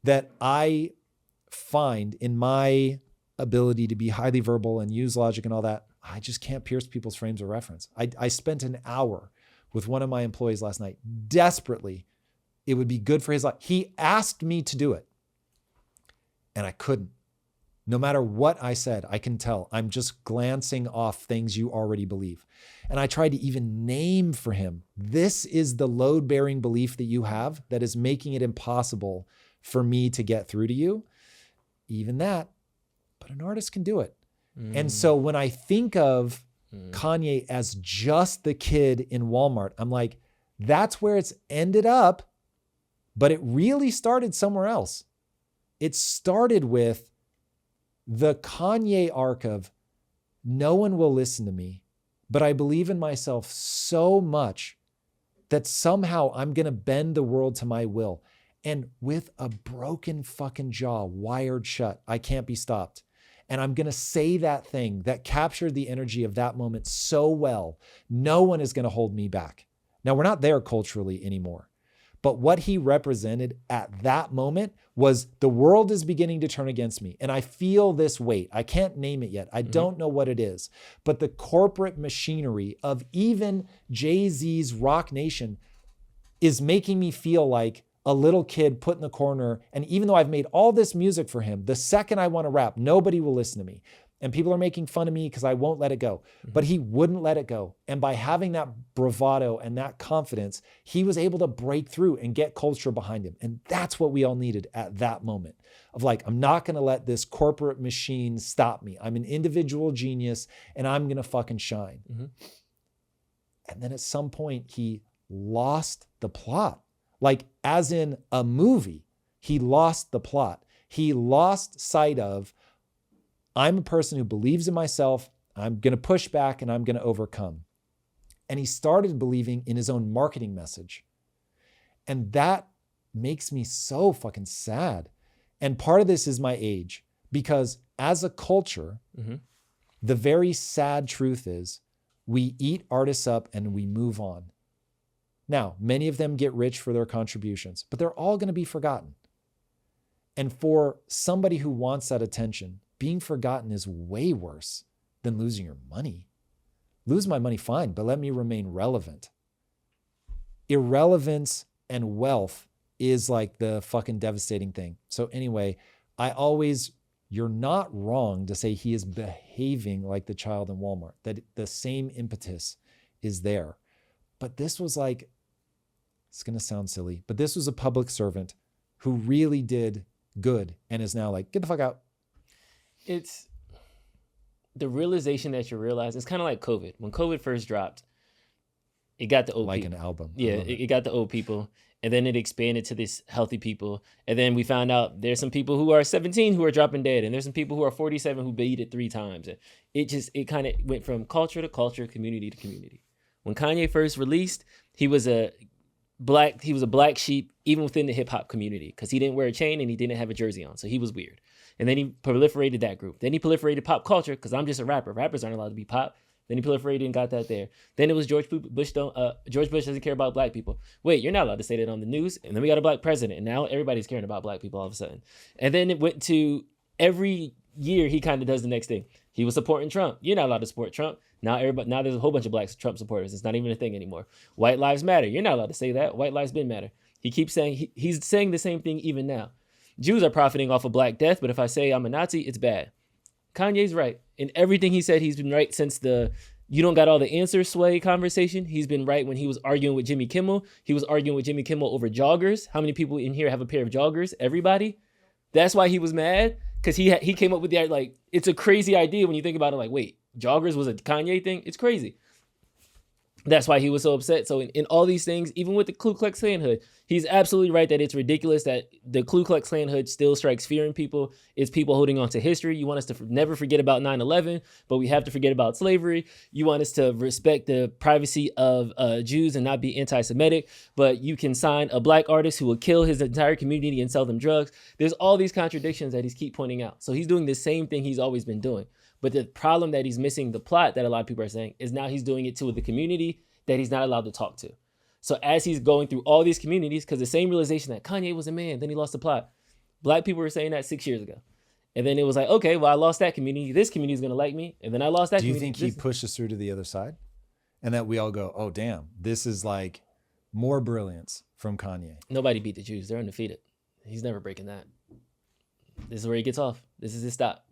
that I find in my ability to be highly verbal and use logic and all that, I just can't pierce people's frames of reference. I spent an hour with one of my employees last night, desperately. It would be good for his life. He asked me to do it, and I couldn't. No matter what I said, I can tell I'm just glancing off things you already believe. And I tried to even name for him, this is the load-bearing belief that you have that is making it impossible for me to get through to you. Even that, but an artist can do it. And so when I think of Kanye as just the kid in Walmart, I'm like, that's where it's ended up, but it really started somewhere else. It started with the Kanye arc of no one will listen to me, but I believe in myself so much that somehow I'm going to bend the world to my will. And with a broken fucking jaw wired shut, I can't be stopped. And I'm going to say that thing that captured the energy of that moment so well, no one is going to hold me back. Now, we're not there culturally anymore. But what he represented at that moment was the world is beginning to turn against me. And I feel this weight. I can't name it yet. I don't know what it is. But the corporate machinery of even Jay-Z's Rock Nation is making me feel like a little kid put in the corner. And even though I've made all this music for him, the second I want to rap, nobody will listen to me. And people are making fun of me because I won't let it go. But he wouldn't let it go. And by having that bravado and that confidence, he was able to break through and get culture behind him. And that's what we all needed at that moment of like, I'm not going to let this corporate machine stop me. I'm an individual genius and I'm going to fucking shine. And then at some point, he lost the plot. Like as in a movie, he lost the plot. He lost sight of, I'm a person who believes in myself. I'm going to push back and I'm going to overcome. And he started believing in his own marketing message. And that makes me so fucking sad. And part of this is my age, because as a culture, the very sad truth is we eat artists up and we move on. Now, many of them get rich for their contributions, but they're all going to be forgotten. And for somebody who wants that attention, being forgotten is way worse than losing your money. Lose my money, fine, but let me remain relevant. Irrelevance and wealth is like the fucking devastating thing. So anyway, you're not wrong to say he is behaving like the child in Walmart, that the same impetus is there. But this was like, it's going to sound silly, but this was a public servant who really did good and is now like, get the fuck out. It's the realization that you realize. It's kind of like COVID. When COVID first dropped, it got the old like people. An album. Yeah, it got the old people. And then it expanded to these healthy people. And then we found out there's some people who are 17 who are dropping dead. And there's some people who are 47 who beat it 3 times. And it kind of went from culture to culture, community to community. When Kanye first released, he was a he was a black sheep even within the hip hop community because he didn't wear a chain and he didn't have a jersey on. So he was weird. And then he proliferated that group. Then he proliferated pop culture because I'm just a rapper. Rappers aren't allowed to be pop. Then he proliferated and got that there. Then it was George Bush doesn't care about black people. Wait, you're not allowed to say that on the news. And then we got a black president. And now everybody's caring about black people all of a sudden. And then it went to every year he kind of does the next thing. He was supporting Trump. You're not allowed to support Trump. Now there's a whole bunch of black Trump supporters. It's not even a thing anymore. White lives matter. You're not allowed to say that. White lives been matter. He keeps saying, he's saying the same thing even now. Jews are profiting off of black death, but if I say I'm a Nazi, it's bad. Kanye's right. In everything he said, he's been right since the you don't got all the answers sway conversation. He's been right when he was arguing with Jimmy Kimmel. He was arguing with Jimmy Kimmel over joggers. How many people in here have a pair of joggers? Everybody. That's why he was mad, because he came up with the, like, it's a crazy idea when you think about it, like, wait, joggers was a Kanye thing? It's crazy. That's why he was so upset. So in all these things, even with the Ku Klux Klan hood, he's absolutely right that it's ridiculous that the Ku Klux Klan hood still strikes fear in people. It's people holding on to history. You want us to never forget about 9/11, but we have to forget about slavery. You want us to respect the privacy of Jews and not be anti-Semitic, but you can sign a black artist who will kill his entire community and sell them drugs. There's all these contradictions that he's keep pointing out. So he's doing the same thing he's always been doing. But the problem that he's missing, the plot that a lot of people are saying, is now he's doing it to the community that he's not allowed to talk to. So as he's going through all these communities, because the same realization that Kanye was a man, then he lost the plot. Black people were saying that 6 years ago. And then it was like, okay, well, I lost that community. This community is going to like me. And then I lost that community. Do you think he pushes through to the other side? And that we all go, oh, damn, this is like more brilliance from Kanye. Nobody beat the Jews. They're undefeated. He's never breaking that. This is where he gets off. This is his stop.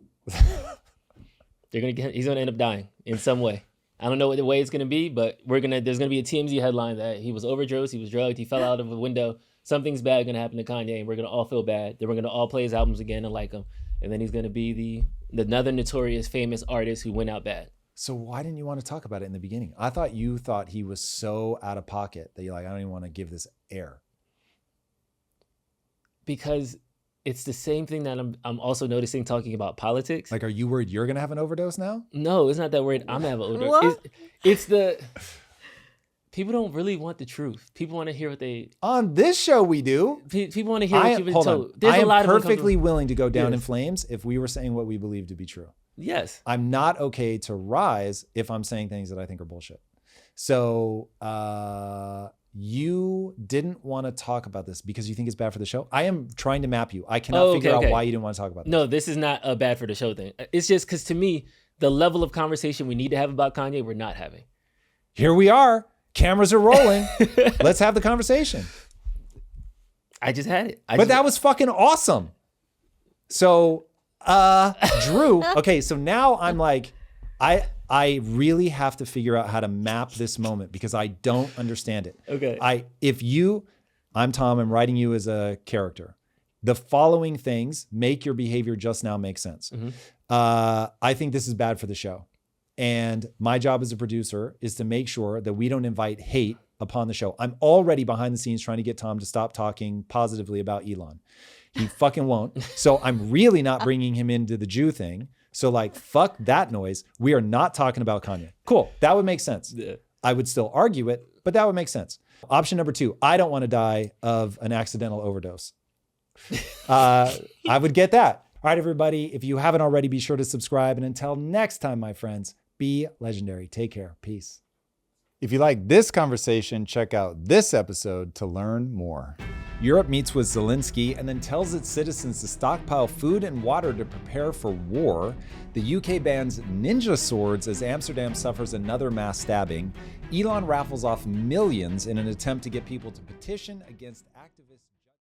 He's gonna end up dying in some way. I don't know what the way it's gonna be, but there's gonna be a TMZ headline that he was overdosed, he was drugged, he fell out of a window. Something's bad gonna happen to Kanye, and we're gonna all feel bad. Then we're gonna all play his albums again and like him, and then he's gonna be another notorious famous artist who went out bad. So why didn't you want to talk about it in the beginning? I thought you thought he was so out of pocket that you're like, I don't even want to give this air. Because it's the same thing that I'm also noticing talking about politics. Like, are you worried you're going to have an overdose now? No, it's not that worried I'm going to have an overdose. It's the... People don't really want the truth. People want to hear what they... On this show, we do. People want to hear what you've been told. I am perfectly willing to go down in flames if we were saying what we believe to be true. Yes. I'm not okay to rise if I'm saying things that I think are bullshit. So... you didn't want to talk about this because you think it's bad for the show? I am trying to map you. I cannot figure out why you didn't want to talk about this. No, this is not a bad for the show thing. It's just because to me, the level of conversation we need to have about Kanye, we're not having. Here we are. Cameras are rolling. Let's have the conversation. I just had it. That was fucking awesome. So, Drew, okay, so now I'm like, I really have to figure out how to map this moment because I don't understand it. Okay. I'm Tom, I'm writing you as a character. The following things make your behavior just now make sense. Mm-hmm. I think this is bad for the show. And my job as a producer is to make sure that we don't invite hate upon the show. I'm already behind the scenes trying to get Tom to stop talking positively about Elon. He fucking won't. So I'm really not bringing him into the Jew thing. So like, fuck that noise. We are not talking about Kanye. Cool. That would make sense. Yeah. I would still argue it, but that would make sense. Option number 2, I don't want to die of an accidental overdose. I would get that. All right, everybody. If you haven't already, be sure to subscribe. And until next time, my friends, be legendary. Take care. Peace. If you like this conversation, check out this episode to learn more. Europe meets with Zelensky and then tells its citizens to stockpile food and water to prepare for war. The UK bans ninja swords as Amsterdam suffers another mass stabbing. Elon raffles off millions in an attempt to get people to petition against activists.